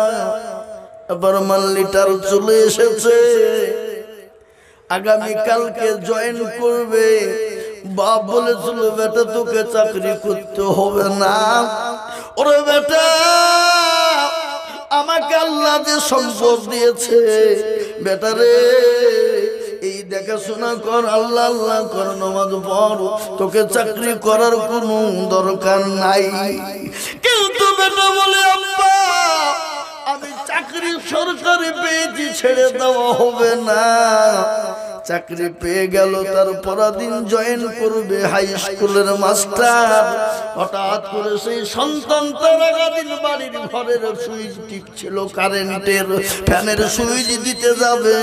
এবার মাল্লিটার চলে এসেছে। আগামী কালকে জয়েন করবে। বাপ বলেছিল বেটা তোকে চাকরি করতে হবে না। ওরে বেটা, আমাকে আল্লাহ যে সম্পদ দিয়েছে বেটারে, এই দেখাশোনা কর, আল্লাহ আল্লাহ কর, নামাজ পড়, তোকে চাকরি করার কোনো দরকার নাই। কিন্তু বেটা বলে আব্বা আমি চাকরি সরকারি পেয়েছি, ছেড়ে দেওয়া হবে না। চাকরি পেয়ে গেল, তার পরদিন জয়েন করবে হাই স্কুলের মাস্টার। হঠাৎ করে সেই সন্তান তার আগাদিন বাড়ির ঘরের সুইচ টিপছিল, কারেন্টের ফ্যানের সুইচ দিতে যাবে,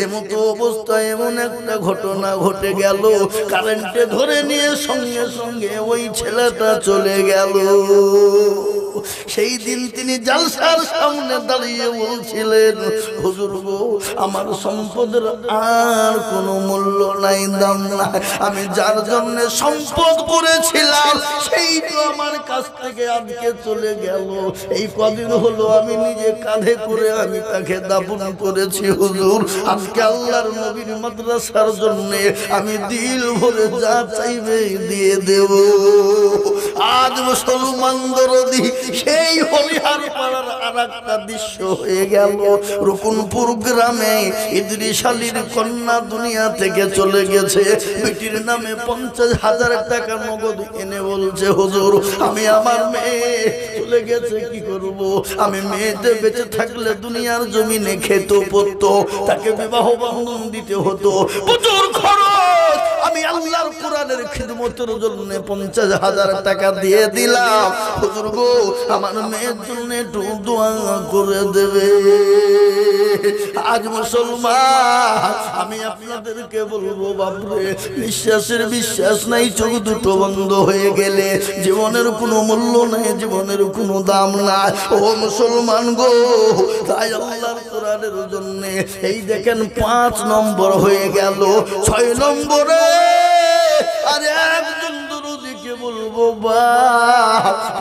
এমতো অবস্থায় এমন একটা ঘটনা ঘটে গেল, কারেন্টে ধরে নিয়ে সঙ্গে সঙ্গে ওই ছেলেটা চলে গেল। সেই দিন তিনি জালসার সামনে দাঁড়িয়ে বলছিলেন, হুজুর গো, আমার সম্পদের আর কোনো মূল্য নাই, দাম নাই। আমি যার জন্য সম্পদ করেছিলাম সেই তো আমার কাছ থেকে আজকে চলে গেল। এই কদিন হলো আমি নিজে কাঁধে করে আমি তাকে দাফন করেছি হুজুর। আজকে আল্লাহর নবীর মাদ্রাসার জন্য আমি দিল ভরে যা চাইবে দিয়ে দেব। আজ মুসলমান দরদি সেই হরিহার পাড়ার আর একটা দৃশ্য হয়ে গেল। রুকুনপুর গ্রামে ইদ্রিস আলীর কন্যা দুনিয়া থেকে চলে গেছে। বেটির নামে 50,000 টাকা নগদ এনে বলছে, হুজুর আমি আমার মেয়ে চলে গেছে, কি করব? আমি মেয়েতে বেঁচে থাকলে দুনিয়ার জমিনে খেত পড়তো, তাকে বিবাহ বন্ধন দিতে হতো, প্রচুর খরচ। আমি আল্লাহর কোরআনের খিদমতের জন্য 50,000 টাকা দিয়ে দিলাম। হুজুর গো, আমার মেয়ের জন্য একটু দোয়া করে দেবে। আজ মুসলমান আমি আপনাদেরকে বলবো, বাপরে, বিশ্বাসের বিশ্বাস নাই, চোখ দুটো বন্ধ হয়ে গেলে জীবনের কোনো মূল্য নাই, জীবনের কোনো দাম নাই। ও মুসলমান গো, তাই আল্লাহর কোরআনের জন্য এই দেখেন 5 নম্বর হয়ে গেল। 6 নম্বরে আর একজন দুরুদিকে বলবো, বা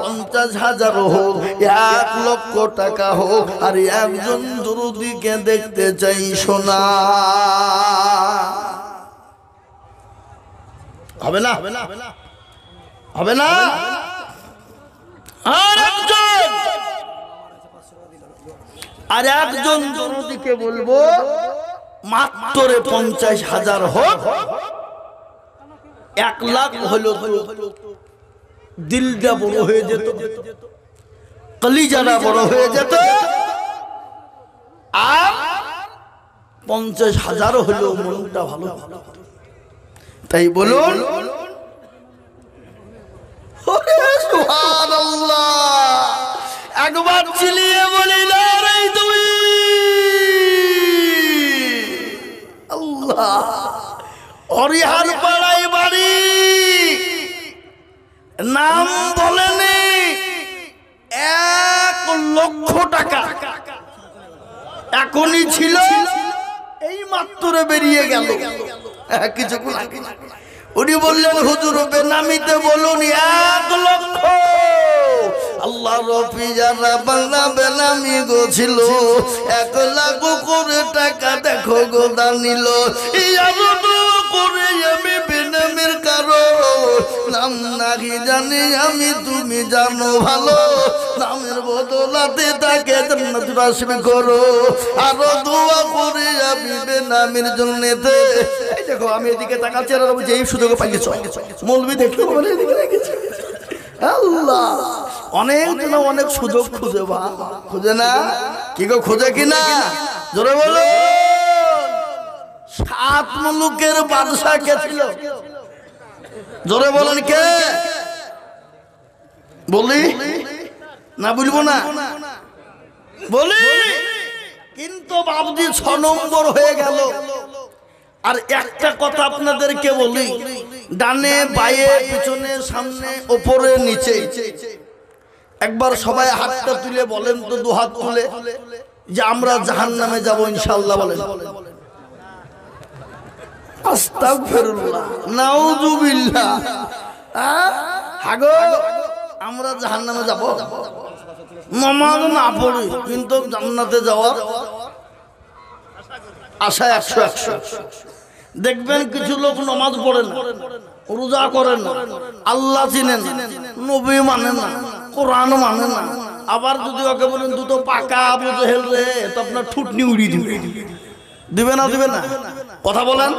50,000 হোক, 1 লক্ষ টাকা হোক, আর একজন দুরুদিকে দেখতে চাই সোনা। হবে না? হবে না? আর একজন দুরুদিকে বলবো মাত্র 50,000 হোক, 1 লাখ হলো দিলটা বড় হয়ে যেত, কলিজাটা বড় হয়ে যেত। আর 50,000 হলো মনটা ভালো। তাই বলুন, সুবহানাল্লাহ, একবার চিলিয়ে বলি না রে তুমি আল্লাহ। হরিহার পাড়ায় বাড়ি, নাম বলেনি, 1 লক্ষ টাকা এখনই ছিল, এই মাত্র বেরিয়ে গেল কিছুক্ষণ আগে। উনি বললেন, হুজুর বেনামিতে বলুন 1 লক্ষ। আল্লাহ রফি যারা বাংলা বেনামি গো ছিল, 1 লাখ করে টাকা দেখো গো দানিল। করে আমি বেনামের কারো নাম নাকি জানি আমি, তুমি জানো ভালো, নামের বদলাতে তাকে জান্নাত বাসবে করো। আরো দোয়া করে আমি বেনামের জন্য। এই দেখো আমি এদিকে তাকাচ্ছি আর বলছি এই সুযোগ পাইয়েছ, মৌলবি দেখতে বলে এদিকে রেখেছে। আল্লাহ, অনেক জন অনেক সুযোগ খুঁজে, বা খুঁজে না? কি গো, খুঁজে কিনা? জোরে বলো। 7 মুলুকের বাদশা কে ছিল? জোরে বলেন কে? বলি না, বলবো না, বলি। কিন্তু বাবজি 6 নম্বর হয়ে গেল। আর একটা কথা আপনাদেরকে বলি, ডানে বায়ে পিছনে সামনে ওপরে নিচে, একবার সবাই হাতটা তুলে বলেন তো, 2 হাত তুলে, যে আমরা জাহান্নামে যাব ইনশাআল্লাহ। বলেন আস্তাগফিরুল্লাহ, নাউযুবিল্লাহ। হাগো, আমরা জাহান্নামে যাব, নামাজ না পড়ি কিন্তু জান্নাতে যাওয়ার আশা 100। দেখবেন কিছু লোক নামাজ পড়ে না, রোজা করে না, আল্লাহ চিনে না, নবী মানে না, কোরআন মানে না। আবার যদি ওকে বলেন দুটো পাকা আবু জেহেল রে, তো আপনার ঠুটনি উড়িয়ে দিবে। দিবে না? দিবে না? কথা বলেন।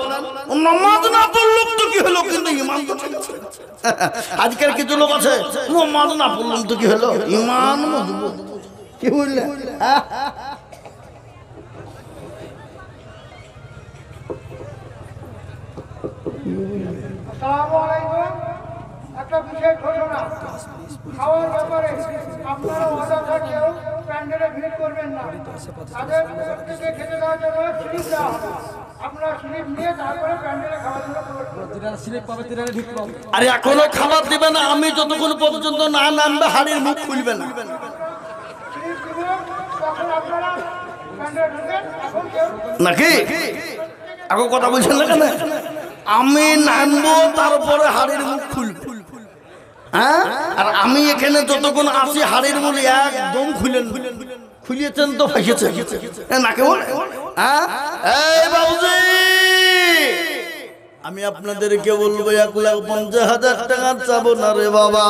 নামাজ না পড়লাম তো কি হলো, কিন্তু ইমান তো ঠিক আছে। আজকের কিছু লোক আছে, নামাজ না পড়লাম তো কি হলো, ইমান মজবুত। কি বললেন? আসসালামু আলাইকুম। একটা বিশেষ ঘোষণা, খাওয়ার ব্যাপারে আপনারা অযথা কেউ প্যান্ডেলে ভিড় করবেন না। তাদের থেকে খেতে দেওয়ার জন্য স্লিপ দেওয়া হবে। আপনারা স্লিপ নিয়ে তারপরে প্যান্ডেলে খাওয়ার জন্য প্রবেশ করবেন। যেটা সিলেক্ট পাবে তিনারে ঢুকতে পাবে। আরে এখনো খাবার দিবে না, আমি যতক্ষণ পর্যন্ত না নামবে হাড়ির মুখ খুলবে না। স্লিপ দিবেন, তখন আপনারা প্যান্ডেলে ঢুকেন। এখন কেউ নাকি এখন কথা বলছেন না কেন? আমি নামবো তারপরে হাড়ির মুখ খুলবে। হ্যাঁ, আর আমি এখানে যতক্ষণ আসি হাড়ির মুখ একদম খুলেন, খুলিয়েছেন তো ফাঁসিয়েছেন নাকি বলে? হ্যাঁ, এই বাবুজি, আমি আপনাদেরকে বলবো 1,50,000 টাকা চাবো না রে বাবা।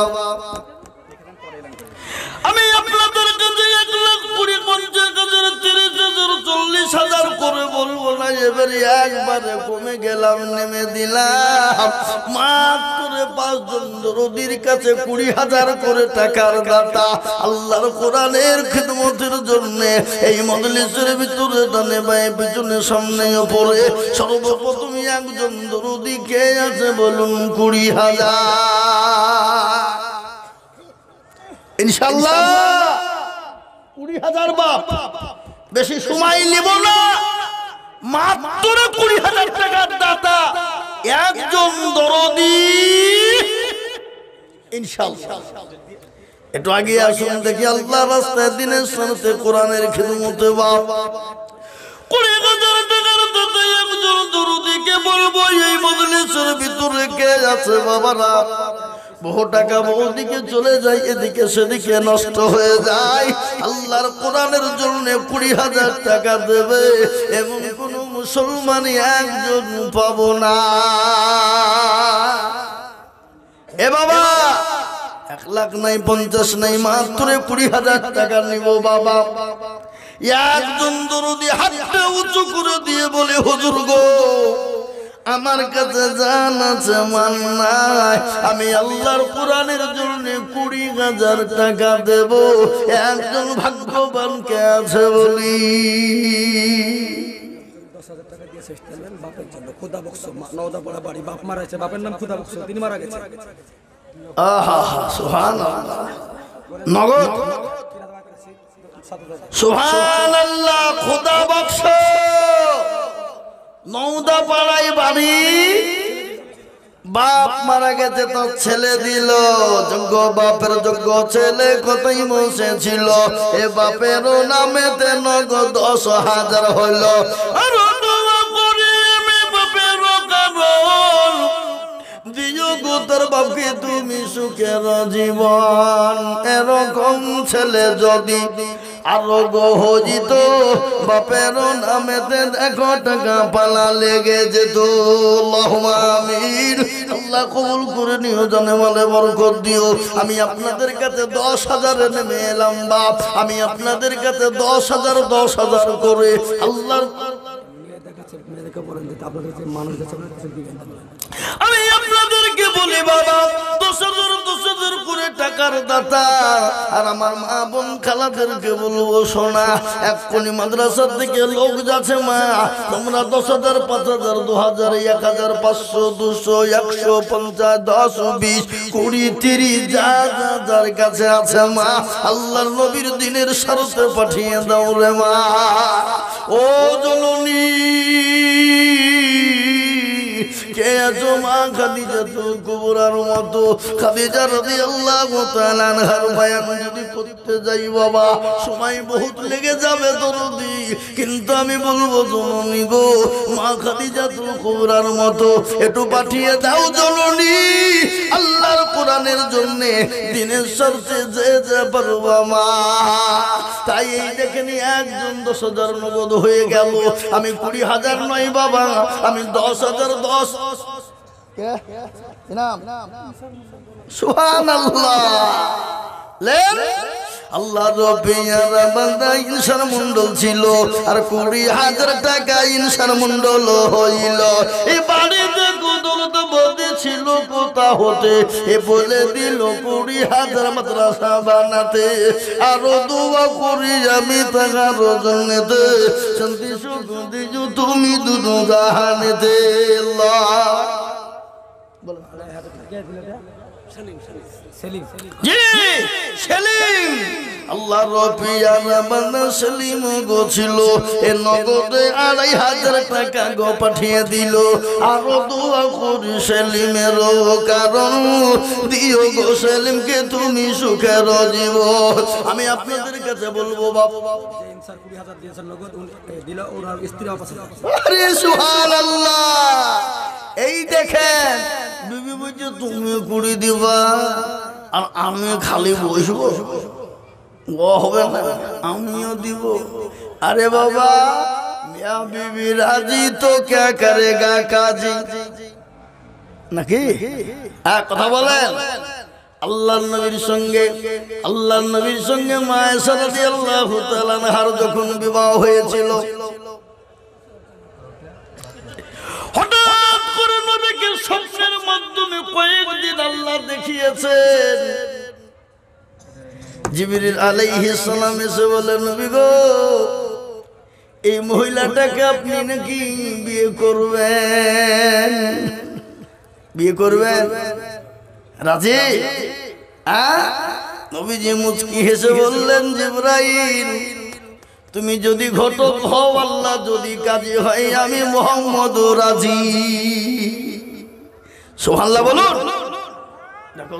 আমি আপনাদের কাছে 1,20,50,000, 30,000, 40,000 করে বলবো না। এবারে একবারে কমে গেলাম, নেমে দিলাম। মাত্র 5 জন দরদির কাছে 20,000 করে টাকার দাতা আল্লাহর কোরআনের খিদমতের জন্য এই মজলিসের ভিতরে ডানে বায়ে পিছনে সামনে উপরে সর্বপ্রথম একজন দরদি কে আছে বলুন? 20,000 ইনশাআল্লাহ। 20,000 বাপ, বেশি সময় নিব না। মাত্র 20,000 টাকার দাতা একজন দরদি ইনশাআল্লাহ। একটু আগে আসুন দেখি আল্লাহ রাস্তায় দিনের সাথে কোরআনের খিদমতে বাপ 20,000 টাকার দাতা একজন দরদিকে বলবো এই মজলিসের ভিতরে কে আছে বাবারা? বহু টাকা বহু দিকে চলে যায়, এদিকে সেদিকে নষ্ট হয়ে যায়। আল্লাহর কোরআনের জন্য 20,000 টাকা দেবে এমন কোন মুসলমানই একজন পাবো না। এ বাবা, 1 লাখ নাই, 50 নাই, মাত্র 20,000 টাকা নিব বাবা। একজন দরদি হাতটা উঁচু করে দিয়ে বলে, হুজুর গো, আমার কাছে জান আছে মান নাই, আমি আল্লাহর কোরআনের জন্য 20,000 টাকা দেব। একজন ভাগ্যবানকে আছে বলি। 10,000 টাকা দিয়ে শেষ দিলেন বাপের জন্য। খুদা বক্স নওদাপাড়া বাড়ি, বাপ মারা গেছে, বাপের নাম খুদা বক্স, তিনি মারা গেছে। আহা সুবহানাল্লাহ, নগদ সুবহানাল্লাহ, খুদা বক্স নওদাপাড়ায় বাড়ি। বাপ মারা গেছে তো ছেলে দিল, যোগ্য বাপের যোগ্য ছেলে কতই বসেছিল। এ বাপেরও নামেতে নগদ 10,000 হইল। আর দোয়া করি আমি বাপেরও কারণ দিও গো তোর বাপকে তুমি সুখের জীবন। এরকম ছেলে যদি আরো গো হজিত, বাপের নামেতে 1 টাকা পালা লেগে যেত। আল্লাহুম্মা আমিন। আল্লাহ কবুল করে নিও, জানে মালে বরকত দিও। আমি আপনাদের কাছে 10,000 নেমে এলাম বাপ। আমি আপনাদের কাছে 10,000 10,000 করে আল্লাহর আমি আপনাদেরকে বলি বাবা, 10,000 করে টাকার দাতা। আর আমার মা বোন খালাদেরকে বলবো, শোনা, এক্ষুনি মাদ্রাসা থেকে লোক যাচ্ছে মা, তোমরা 10,000 5,000 2,000 1,000 500 200 150 10 20 20 30 যার কাছে আছে মা, আল্লাহর নবীর দিনের স্বার্থে পাঠিয়ে দাও রে মা। ও জননী কে আছো মা? খাদিজাতুল কুবরার মতো। খাদিজা রাদিয়াল্লাহু তাআলা আনহার বয়ান যদি করতে যাই বাবা, সময় বহুত লেগে যাবে দরদি, কিন্তু আমি বলবো জননী গো, মা খাদিজাতুল কুবরার মতো একটু পাঠিয়ে দাও জননী, আল্লাহর কোরআনের জন্য দিনের স্বার্থে যে পারবা মা। তাই এই দেখেন একজন 10,000 নগদ হয়ে গেল। আমি 20,000 নয় বাবা, আমি 10,000 10 সুবহানাল্লাহ। আল্লাহ রবিয়ার বান্দা ইনসান মন্ডল ছিল, আর 20,000 টাকা ইনসান মন্ডল হইল। এই বাড়িতে কুদরত বদে ছিল কোথা হতে, এ বলে দিল 20,000 মাদ্রাসা বানাতে। আরো দোয়া করি আমি তাহার জন্যতে, শান্তি সুখ দিও তুমি দুনো জাহানেতে। আল্লাহ সেলিম জি সেলিম আল্লাহর পিয়ারা বান্দা সেলিম গো ছিল এ নগদে 2500 টাকা গো পাঠিয়ে দিল আরো দোয়া করি সেলিমের কারণ দিও গো সেলিমকে তুমি সুখের জীবন। আমি আপনাদের কাছে বলবো বাবা যে ইনসার 20,000 দিয়েছেন নগদ দিল ওনার স্ত্রী অপাসে আরে সুবহানাল্লাহ। এই দেখেন বিবি বলছে তুমি কুড়ি দিবা আর আমি খালি বসবো, ও হবে না, আমিও দিব। আরে বাবা মিয়া বিবি রাজি তো কে করেগা কাজী নাকি? কথা বলেন। আল্লাহর নবীর সঙ্গে মা আয়েশা রাদিয়াল্লাহু তাআলা আনহার যখন বিবাহ হয়েছিল, হঠাৎ করে নবীকে স্বপ্নের মাধ্যমে কয়েকদিন আল্লাহ দেখিয়েছেন। জিবরিল আলাইহিস সালাম এসে বলে, নবী গো এই মহিলাটাকে আপনি নাকি বিয়ে করবেন, রাজি? নবীজি মুচকি হেসে বললেন, জিবরাইল তুমি যদি ঘটক হও, আল্লাহ যদি কাজী হয়, আমি মুহাম্মদ রাজি। সুবহানাল্লাহ বলুন। দেখো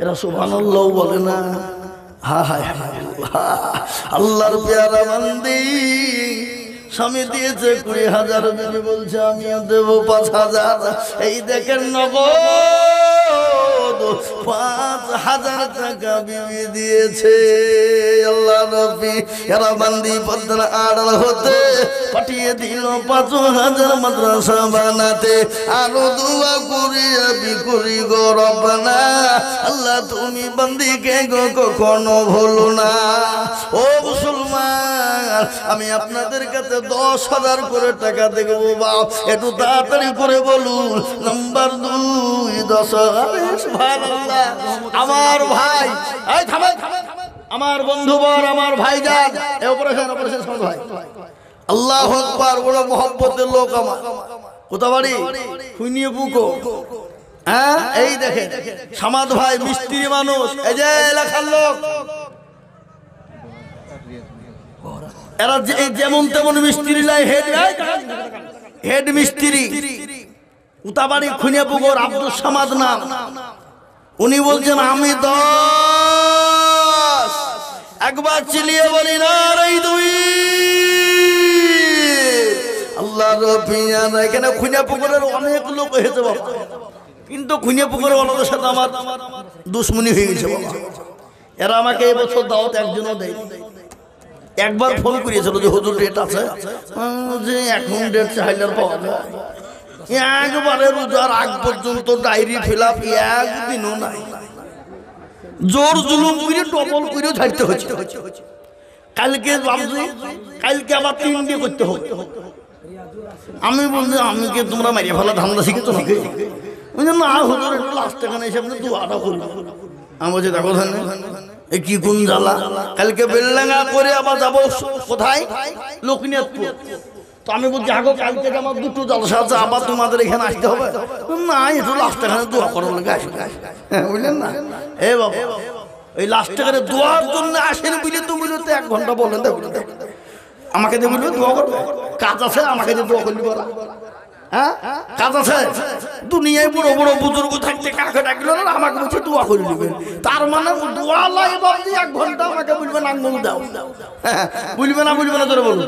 এরা সুবহানাল্লাহ বলে না। আল্লাহর পেয়ারা বান্দি স্বামী দিয়েছে 20,000, বিবি বলছে আমিও দেবো 5,000। এই দেখেন নগদ 5,000 টাকা বিবি দিয়েছে। আল্লাহ নবী এরা বান্দি পদ্মার আড়াল হতে পাঠিয়ে দিল 5,000 মাদ্রাসা বানাতে। আরো দোয়া করি আমি করি গো রব্বানা, আল্লাহ তুমি বান্দিকে গো কখনো ভুলো না। ও মুসলমান, আমি আপনাদের কাছে 10,000 করে টাকা দেখবো বাপ, একটু তাড়াতাড়ি করে বলুন। নাম্বার 2 10,000। সুবহানাল্লাহ। আমার ভাই, এই থামেন, আমার বন্ধুবর, আমার ভাইজান, এই অপারেশন সব ভাই, আল্লাহু আকবার, বড় মহব্বতের লোক আমার। কোথা বাড়ি? খুইনিয়ে বুকো। হ্যাঁ, এই দেখেন সামাদ ভাই মিস্ত্রি মানুষ, এই যে এলাকার লোক, এরা যেমন তেমন মিস্ত্রি লাই, হেড মিস্ত্রি। উতাবাড়ি খুনিয়াপুকুর আব্দুল সামাদ নাম। উনি বলছেন আমি 10। একবার চিলিয়ে বলি না এই 2। আল্লাহর পিয়ারা এখানে খুনিয়াপুকুরের অনেক লোক হয়েছে বাবা, কিন্তু খুনিয়াপুকুরের ওনাদের সাথে আমার দুশ্মনী হয়ে গেছে বাবা। এরা আমাকে এবছর দাওয়াত একজনও দেয়। একবার ফোন করিয়েছিল যে হুজুর ডেট আছে, যে এখন ডেট চাইলে পাওয়া যায়। একবারে রোজার আগ পর্যন্ত ডায়েরি ফিল আপ একদিনও নাই। জোর জুলুম করে ডবল করে ছাড়তে হচ্ছে। কালকে ভাবছি কালকে আবার 3 দিয়ে করতে হবে। আমি বলছি আমি কি তোমরা মারিয়ে ফেলা ধান্দা শিখেছো নাকি? না হুজুর একটু লাস্ট এখানে এসে আপনি দোয়াটা করুন। আমি বলছি দেখো এ কি কোন জ্বালা, কালকে বেলডাঙ্গা করে আবার যাবো কোথায়? লোকনিয়াতপুর। তো আমি বলছি আগো কালকে আমার 2টো জলসা আছে, আবার তোমাদের এখানে আসতে হবে। না একটু লাস্ট এখানে দোয়া করার লাগে আসে, বুঝলেন না? এ বাবা ওই লাস্ট এখানে দোয়ার জন্য আসেন বুঝলে তো বুঝলে তো 1 ঘন্টা বলেন আমাকে দিয়ে বুঝলে দোয়া করবে। কাজ আছে আমাকে দিয়ে দোয়া করলি বলা, হ্যাঁ কাজ আছে। দুনিয়ায় বড় বড় বুজুর্গ থাকতে কাকে ডাকলো না, আমাকে বলছে দোয়া করে দিবেন। তার মানে দোয়া লাগে বাবজি 1 ঘন্টা আমাকে বলবেন আঙ্গুল দাও, বুঝবে না তোরে বলুন।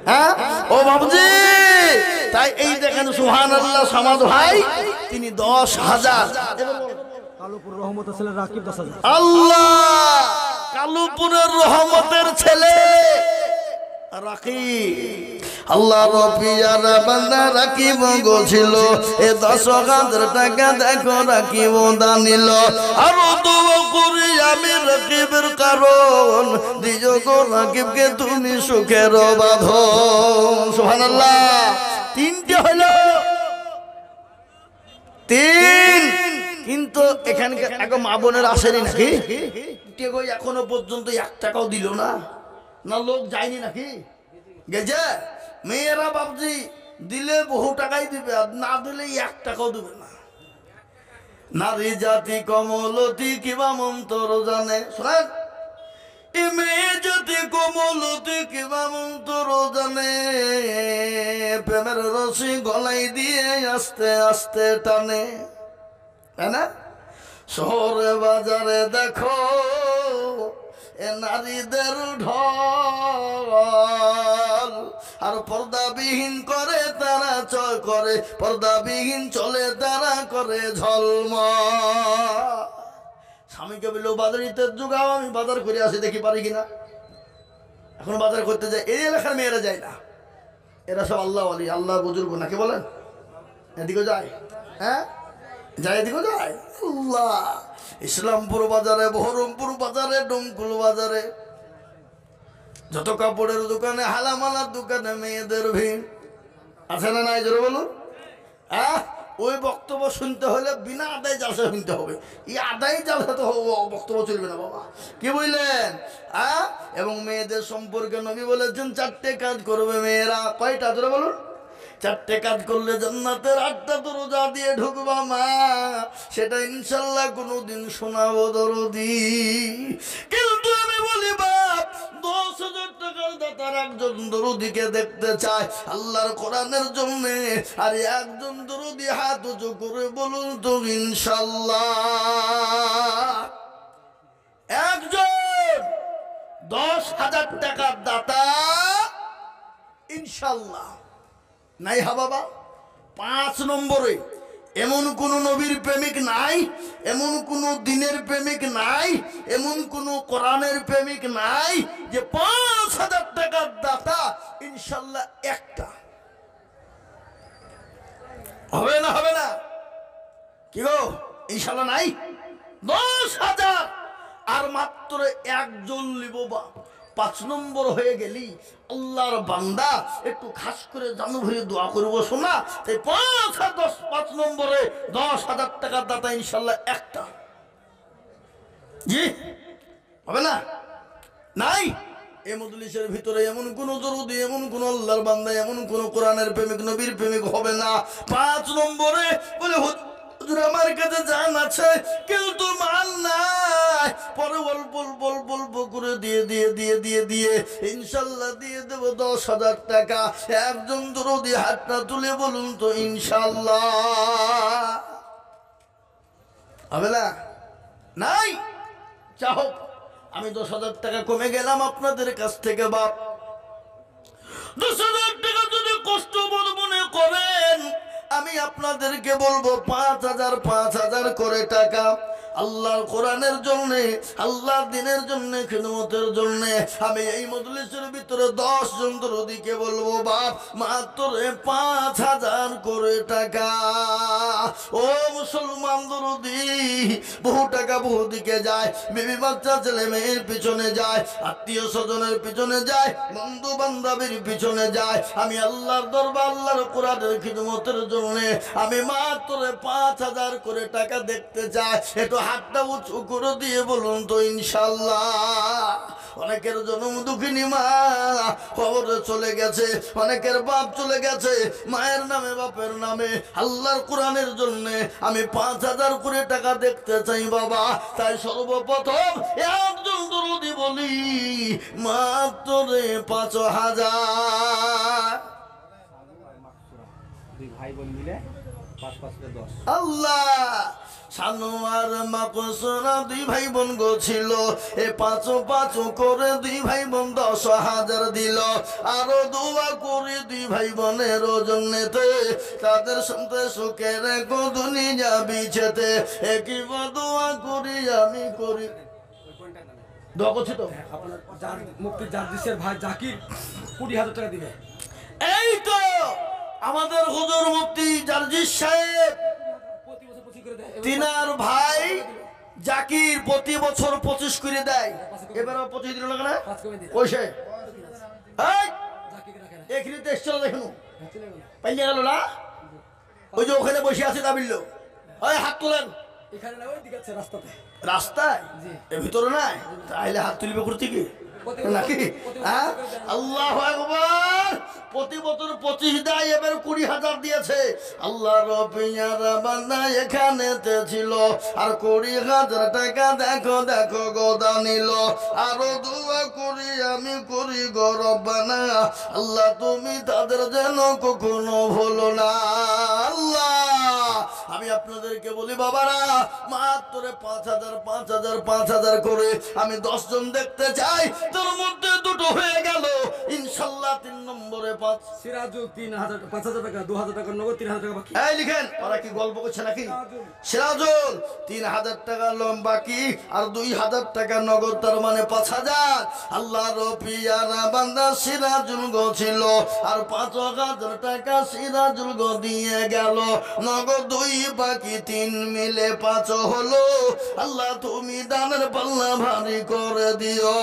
হ্যাঁ ও বাবজি, তাই এই দেখেন সুবহানাল্লাহ সামাদ ভাই তিনি 10,000। কালুপুর রহমতের ছেলে রাকিব 10,000। আল্লাহ কালুপুরের রহমতের ছেলে রাকিব, আল্লাহর পিয়ারা বান্দা রাকিব গো ছিল। এ 10,000 টাকা দেখো রাকিব দানিল। আর দোয়া করি আমি রাকিবের কারণ, দিও গো রাকিবকে তুমি সুখের বাঁধন। সুবহানাল্লাহ। 3টে হলো 3, কিন্তু এখানকার এখন মা বোনের আসেনি নাকি? এখনো পর্যন্ত 1 টাকাও দিল না, না লোক যায়নি নাকি? গেছে মেয়েরা বাবজি দিলে বহু টাকাই দিবে, আর না দিলে 1 টাকাও দেবে না। নারী জাতি কমলতি কিবা মন্তর জানে, শোনেন, মেয়ে জাতি কমলতি কিবা মন্তর জানে, প্রেমের রশি গলাই দিয়ে আস্তে আস্তে টানে, তাই না? শহরে বাজারে দেখো এ নারীদের ঢল, আর পর্দাবিহীন করে তারা চয় করে, পর্দাবিহীন চলে তারা করে ঝলম। স্বামীকে বললেও বাজারিতে যোগাও, আমি বাজার করে আসি, দেখি পারি কিনা। এখন বাজার করতে যায়, এই এলাকার মেয়েরা যায় না, এরা সব আল্লাহ আলী, আল্লাহ বুজুর্গ নাকি বলেন, এদিকে যায়, হ্যাঁ যায়, এদিকে যায়। আল্লাহ, ইসলামপুর বাজারে, বহরমপুর বাজারে, ডোমকুল বাজারে, যত কাপড়ের দোকানে, হালামালার দোকানে মেয়েদের ভিড় আছে না নাই? জোরে বলুন। ওই বক্তব্য শুনতে হলে বিনা আদায় জালসা শুনতে হবে, এই আদায় জালসা তো বক্তব্য চলবে না বাবা। কি বুঝলেন? এবং মেয়েদের সম্পর্কে নবী বলেছেন 4টে কাজ করবে মেয়েরা। কয়টা? জোরে বলুন। 4টে কাজ করলে জান্নাতের 8টা দরজা দিয়ে ঢুকবা মা, সেটা ইনশাল্লাহ কোনোদিন শোনাবো দরদি। কিন্তু আমি বলি বাপ, 10,000 টাকার দাতার একজন দরদিকে দেখতে চায় আল্লাহর কোরআনের জন্য, আর একজন দরদি হাত উঁচু করে বলুন তো ইনশাল্লাহ। একজন 10,000 টাকার দাতা ইনশাল্লাহ নাই। হা বাবা, 5 নম্বরে এমন কোন নবীর প্রেমিক নাই, এমন কোন দিনের প্রেমিক নাই, এমন কোন কোরআনের প্রেমিক নাই যে 5,000 টাকার দাতা ইনশাল্লাহ একটা হবে না। হবে না কি গো? ইনশাল্লাহ নাই। 10,000 আর মাত্র একজন লিব বা 5 নম্বর হয়ে গেলি আল্লাহর বান্দা একটু খাস করে জানু ভরে দোয়া করবো শোনা। তাই 5 নম্বরে 10,000 টাকার দাতা ইনশাল্লাহ একটা। জি হবে না? নাই। এই মজলিসের ভিতরে এমন কোন দরদি, এমন কোন আল্লাহর বান্দা, এমন কোন কোরআনের প্রেমিক, নবীর প্রেমিক হবে না। 5 নম্বরে বলে আমার কাছে জান আছে কিন্তু মান নাই, পরে অল্প অল্প করে দিয়ে ইনশাল্লাহ দিয়ে দেব 10,000 টাকা। একজন দরদি হাতটা তুলে বলুন তো ইনশাল্লাহ হবে না? নাই। চাও আমি 10,000 টাকা কমে গেলাম আপনাদের কাছ থেকে বাপ, 10,000 টাকা যদি কষ্ট বোধ মনে করেন, আমি আপনাদেরকে বলবো 5,000 করে টাকা আল্লাহর কোরআনের জন্য, আল্লাহর দিনের জন্য, খিদমতের জন্য আমি এই মজলিসের ভিতরে 10 জন দরদিকে বলবো বাপ, মাত্র 5,000 করে টাকা। ও মুসলমান দরদি, বহু টাকা বহু দিকে যায়, বিবি বাচ্চা ছেলে মেয়ের পিছনে যায়, আত্মীয় স্বজনের পিছনে যায়, বন্ধু বান্ধবের পিছনে যায়। আমি আল্লাহর দরবার, আল্লাহর কোরআনের খিদমতের জন্য আমি মাত্র 5,000 করে টাকা দেখতে চাই। একটু হাতটা উঁচু করে দিয়ে বলুন তো ইনশাল্লাহ। অনেকের জন্ম দুঃখিনী মা খবরে চলে গেছে, অনেকের বাপ চলে গেছে, মায়ের নামে বাপের নামে আল্লাহর কোরআনের জন্য আমি 5,000 করে টাকা দেখতে চাই বাবা। তাই সর্বপ্রথম একজন দরদি বলি মাত্র 5,000। ভাই বোন মিলে 5-5-10 আল্লাহ সানোয়ার মাকসুরা 2 ভাই বোন গো ছিল, এ 5 করে 2 ভাই বোন 10,000 দিল। আরো দোয়া করে 2 ভাই বোনের জন্যতে, তাদের সন্তে সুখের গো দুনিয়া বিছেতে, একই দোয়া করি আমি করি। দোয়া করছি তো আপনার যার মুফতি জার্জিসের ভাই জাকির 20,000 টাকা দিবে। এই তো আমাদের হুজুর মুফতি জার্জিস সাহেব, প্রতি বছর 25 করে দেয়। তিনার ভাই জাকির প্রতি বছর 25 করে দেয়। এবারে 25 দিল না কেন? 5 কমে দিল। কইছে এই জাকির রাখে না। এখানে তো এসছিল দেখুন, চলে গেল। পাইলে গেল না? ওই যে ওখানে বসে আছে দাবিল, ওই হাত তোলেন। এখানে না, ওই দিকে আছে রাস্তাতে। রাস্তায় জি। এর ভিতরে নাই, তাইলে হাত তুলবে করতে কি? নাকি? হ্যাঁ, আল্লাহু আকবার। প্রতি বছর 25 দেয়, এবার 20,000 দিয়েছে। আল্লাহ রবিয়ার বান্দা এখানেতে ছিল, আর 20,000 টাকা দেখো দেখো গোদা নিল। আরো দোয়া করি আমি করি গো রব্বানা, আল্লাহ তুমি তাদের যেন কখনো ভুলো না। আল্লাহ আমি আপনাদেরকে বলি বাবারা, মাত্র 5,000 করে আমি 10 জন দেখতে চাই, তোর মধ্যে দুটো হয়ে গেল ইনশাল্লাহ। 3 নম্বরে 5 সিরাজুল 3,000 5,000 টাকা 2,000 টাকা নগদ 3,000 টাকা বাকি। এই লিখেন, ওরা কি গল্প করছে নাকি? সিরাজুল 3,000 টাকা লম বাকি আর 2,000 টাকা নগদ, তার মানে 5,000। আল্লাহ রবিয়ারা বান্দা সিরাজুল গো ছিল, আর 5,000 টাকা সিরাজুল গো দিয়ে গেল, নগদ 2 বাকি 3 মিলে 5 হলো। আল্লাহ তুমি দানের পাল্লা ভারী করে দিও।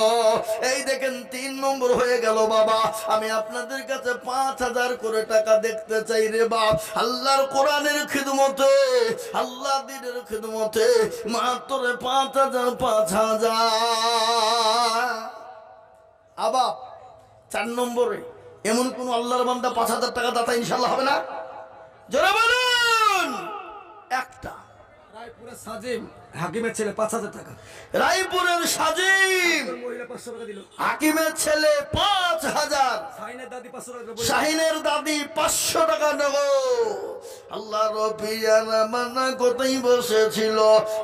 এই দেখেন 3 নম্বর হয়ে গেল বাবা। আমি আপনাদের কাছে 5,000 করে টাকা দেখতে চাই রে বাপ, আল্লাহর কোরআনের খিদমতে, আল্লাহ দ্বীনের খিদমতে, মাত্র 5,000। আবার 4 নম্বরে এমন কোন আল্লাহর বান্দা 5,000 টাকা দাতা ইনশাআল্লাহ হবে না? জোরে বলুন। একটা রায়পুরের সাজিম হাকিমের ছেলে 5,000 টাকা, রায়পুরের সাজিম মহিলা 500 টাকা দিল, হাকিমের ছেলে 5,000, শাহিনের দাদি 500 টাকা, শাহিনের দাদি 500 টাকা নেবো। আল্লাহ রবিয়ার বান্দা কোথায় বসেছিল,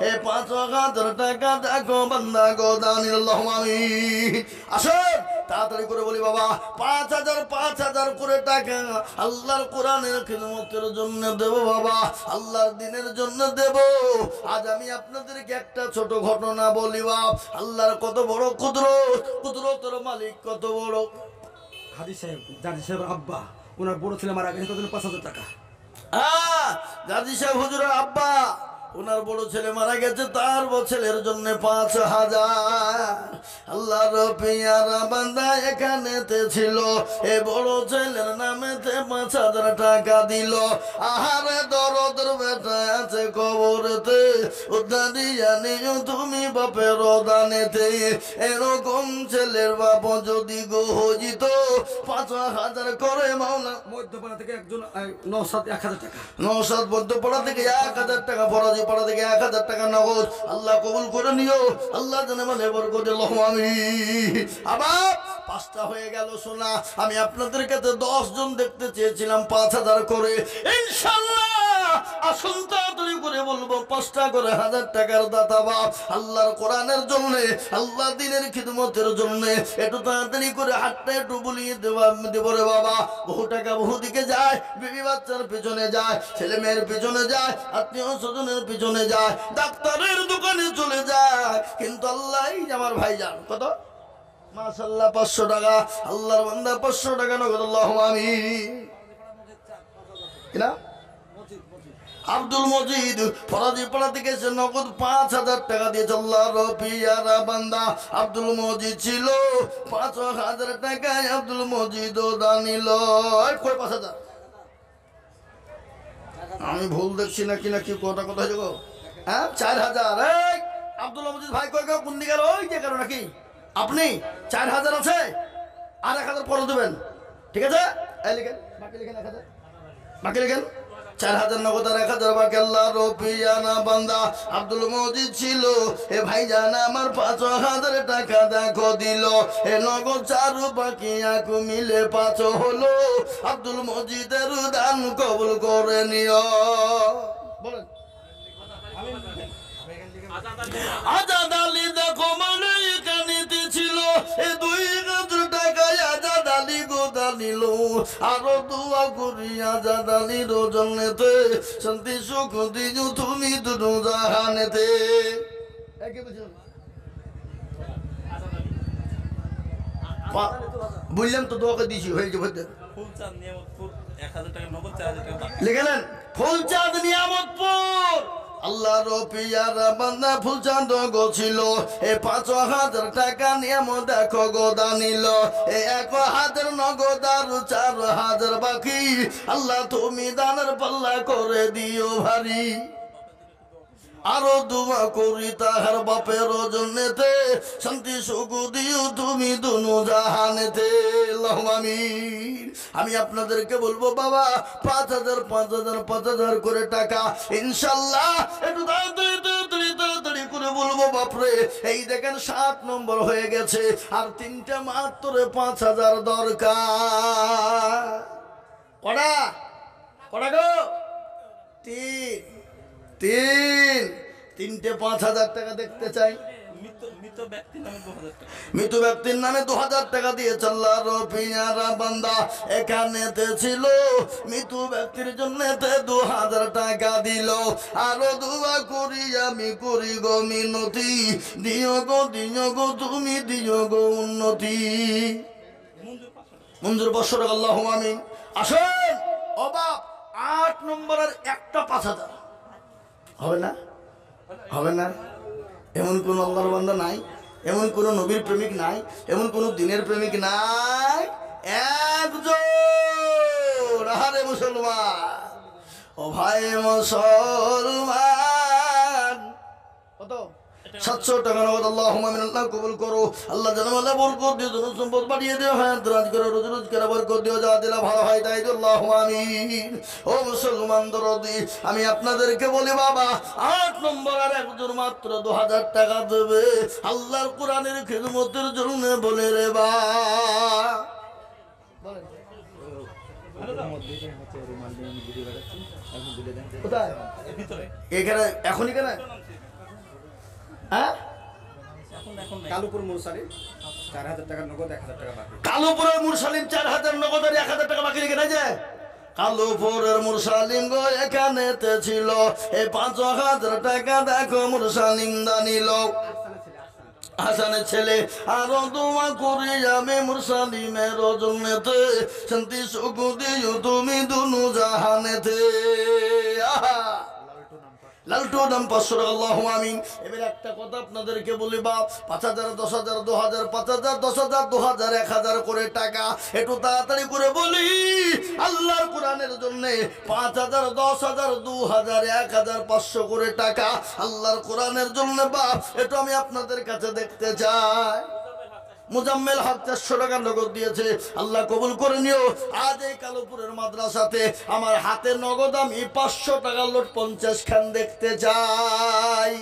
এ 5,000 টাকা দেখো বান্দা গোদানিল আমিন। আসুন তাড়াতাড়ি করে বলি বাবা, 5,000 করে টাকা আল্লাহর কোরআনের খিদমতের জন্য দেব বাবা, আল্লাহর দ্বীনের জন্য দেব। আজ আমি আপনাদেরকে একটা ছোট ঘটনা বলি বাপ, আল্লাহর কত বড় কুদরত, কুদরতের মালিক কত বড়। হাজি সাহেব, জাজি সাহেবের আব্বা, ওনার বড় ছেলে মারা গেছে, তার জন্য 5,000 টাকা। গাজী সাহেব হুজুরের আব্বা, ওনার বড় ছেলে মারা গেছে, তার ছেলের জন্য 5,000। আল্লাহ রবিয়ারা বান্দা এখানেতে ছিল, এ বড় ছেলের নামেতে 5,000 টাকা দিল। আহারে দরদের বেটা আছে কবরেতে, উদ্ধারিয়া নিও তুমি বাপের দানেতে। এরকম ছেলের বাপ যদি গো হইত 5,000 করে মাওলা। মধ্যপাড়া থেকে একজন 9,700 1,000 টাকা, নওশাদ মধ্যপাড়া থেকে 1,000 টাকা, ফরাজি পাড়া থেকে 1,000 টাকা নগদ। আল্লাহ কবুল করে নিও, আল্লাহ জানে মানে বরকত আল্লাহুম্মা আমিন। আবার 5টা হয়ে গেল সোনা। আমি আপনাদের কাছে 10 জন দেখতে চেয়েছিলাম 5,000 করে, ইনশাআল্লাহ আসুন তাড়াতাড়ি করে বলবো 5টা করে 1,000 টাকার দাতা বাপ, আল্লাহর কোরআনের জন্য, আল্লাহ দ্বীনের খিদমতের জন্য। একটু তাড়াতাড়ি করে হাতটা একটু বুলিয়ে দেব রে বাবা। বহু টাকা বহু দিকে যায়, বিবি বাচ্চার পিছনে যায়, ছেলে মেয়ের পিছনে যায়, আত্মীয় স্বজনের পিছনে যায়, ডাক্তারের দোকানে চলে যায়, কিন্তু আল্লাহ আমার ভাইজান কত মাশাআল্লাহ 500 টাকা, আল্লাহর বান্দা 500 টাকা নগদ আল্লাহুম্মা আমিন। কিনা আব্দুল মজিদ ফরাজি পাড়া থেকে এসে নগদ 5,000 টাকা দিয়েছে। আল্লাহ রবিয়ারা বান্দা আব্দুল মজিদ ছিল, 5,000 টাকায় আব্দুল মজিদ দানিল। কই 5,000? আমি ভুল দেখছি নাকি নাকি কোটা কোথায় যাবো? হ্যাঁ 4,000। এই আব্দুল মজিদ ভাই কই কোন দিকে গেল? ওই যে গেল নাকি? আপনি 4,000 আছে, আর 1,000 পরে দেবেন, ঠিক আছে? এই লিখেন, বাকি লিখেন 1,000, বাকি লিখেন 4,000 নগদ আর 1,000 বাকি। আল্লাহ রবিয়ানা বান্দা আব্দুল মজিদ ছিল, এ ভাইজান আমার 5,000 টাকা দেখো দিল, এ নগদ 4 বাকি, এক মিলে 5 হলো। আব্দুল মজিদের দান কবুল করে নিও। বলেন আজাদ আলী দেখো মানে কানিতে ছিল, এ 2,000 টাকায় আজাদ আলী গোদা নিল। আরো দোয়া করি আজাদ আলীর জন্যতে, শান্তি সুখ দিও তুমি দুটো জাহানেতে। বুঝলাম তো, দোয়াকে দিয়েছি হয়ে যাবে। ফুলচাঁদ নিয়ামতপুর 1,000 টাকা নগদ, 4,000 টাকা বাকি। লিখে নেন ফুলচাঁদ নিয়ামতপুর। আল্লাহ রবিয়ারা বান্দা ফুলচাঁদ গো ছিল, এ 5,000 টাকা নিয়ামত দেখো গোদা নিল, এ 1,000 নগদ আর 4,000 বাকি। আল্লাহ তুমি দানের পাল্লা করে দিও ভারী। আরো দোয়া করি তাহার বাপের জন্যতে শান্তি সুখ দিও তুমি দুনু জাহানেতে আল্লাহুম্মা আমিন। আমি আপনাদেরকে বলবো বাবা 5,000 5,000 5,000 করে টাকা ইনশাআল্লাহ একটু তাড়াতাড়ি করে বলবো বাপরে। এই দেখেন 7 নম্বর হয়ে গেছে, আর 3টা মাত্র 5,000 দরকার। কটা কটা গো? 3টে 5,000 টাকা দেখতে চাই। মৃত ব্যক্তির নামে 2,000 টাকা। মৃত ব্যক্তির নামে 2,000 টাকা দিয়েছে আল্লাহর পিয়ারা বান্দা। এখানেতে ছিল মৃত ব্যক্তির জন্য 2,000 টাকা দিল। আরো দোয়া করি আমি করি গো মিনতি, দিও গো তুমি দিও গো উন্নতি। মঞ্জুর 500 টাকা আল্লাহুম্মা আমিন। আসেন ও বাপ, 8 নম্বরের একটা 5,000 হবে না? হবে না? এমন কোন আল্লাহর বান্দা নাই, এমন কোন নবীর প্রেমিক নাই, এমন কোন দিনের প্রেমিক নাই, একজন। আরে মুসলমান, ও ভাই মুসলমান, কত? 700 টাকা নগদ। আল্লাহুম্মা আমিন। আল্লাহ কবুল করো। আল্লাহ যেন আল্লাহ বরকত দিও, যেন সম্পদ বাড়িয়ে দিও, হায়াত দারাজ করো, রোজি রোজগার বরকত দিও, যা দিলা ভালো হয় তাই দিও। আল্লাহুম্মা আমিন। ও মুসলমান দরদি, আমি আপনাদেরকে বলি বাবা 8 নম্বর আর একজন মাত্র 2,000 টাকা দেবে আল্লাহর কোরআনের খিদমতের জন্য। বলে রে বা কোথায়? এখানে এখনই কেন? হ্যাঁ, কালুপুর মুরসালি 4,000 টাকা নগদ, 1,000 টাকা বাকি। কালুপুরের মুরসালিম 4,000 নগদ আর 1,000 টাকা বাকি রেখে নাই যে। কালুপুরের মুরসালিম গো এখানেতে ছিল এই 5,000 টাকা। দেখো মুরসালিম দানিল হাসানের ছেলে। আরো দোয়া করি আমি মুরসালিমের জন্যতে শান্তি সুখ দিও তুমি দুনু জাহানেতে। আহা, লালটু নাম 500 টাকা আল্লাহুম্মা আমিন। এবার একটা কথা আপনাদেরকে বলি বাপ, 5,000 10,000 2,000 5,000 10,000 2,000 1,000 করে টাকা একটু তাড়াতাড়ি করে বলি আল্লাহর কোরআনের জন্য। 5,000 10,000 2,000 1,000 500 করে টাকা আল্লাহর কোরআনের জন্য বাপ, একটু আমি আপনাদের কাছে দেখতে চাই। মুজাম্মেল হক 400 টাকা নগদ দিয়েছে, আল্লাহ কবুল করে নিও। আজ এই কালুপুরের মাদ্রাসাতে আমার হাতে নগদ আমি 500 টাকা লোট 50 খান দেখতে চাই।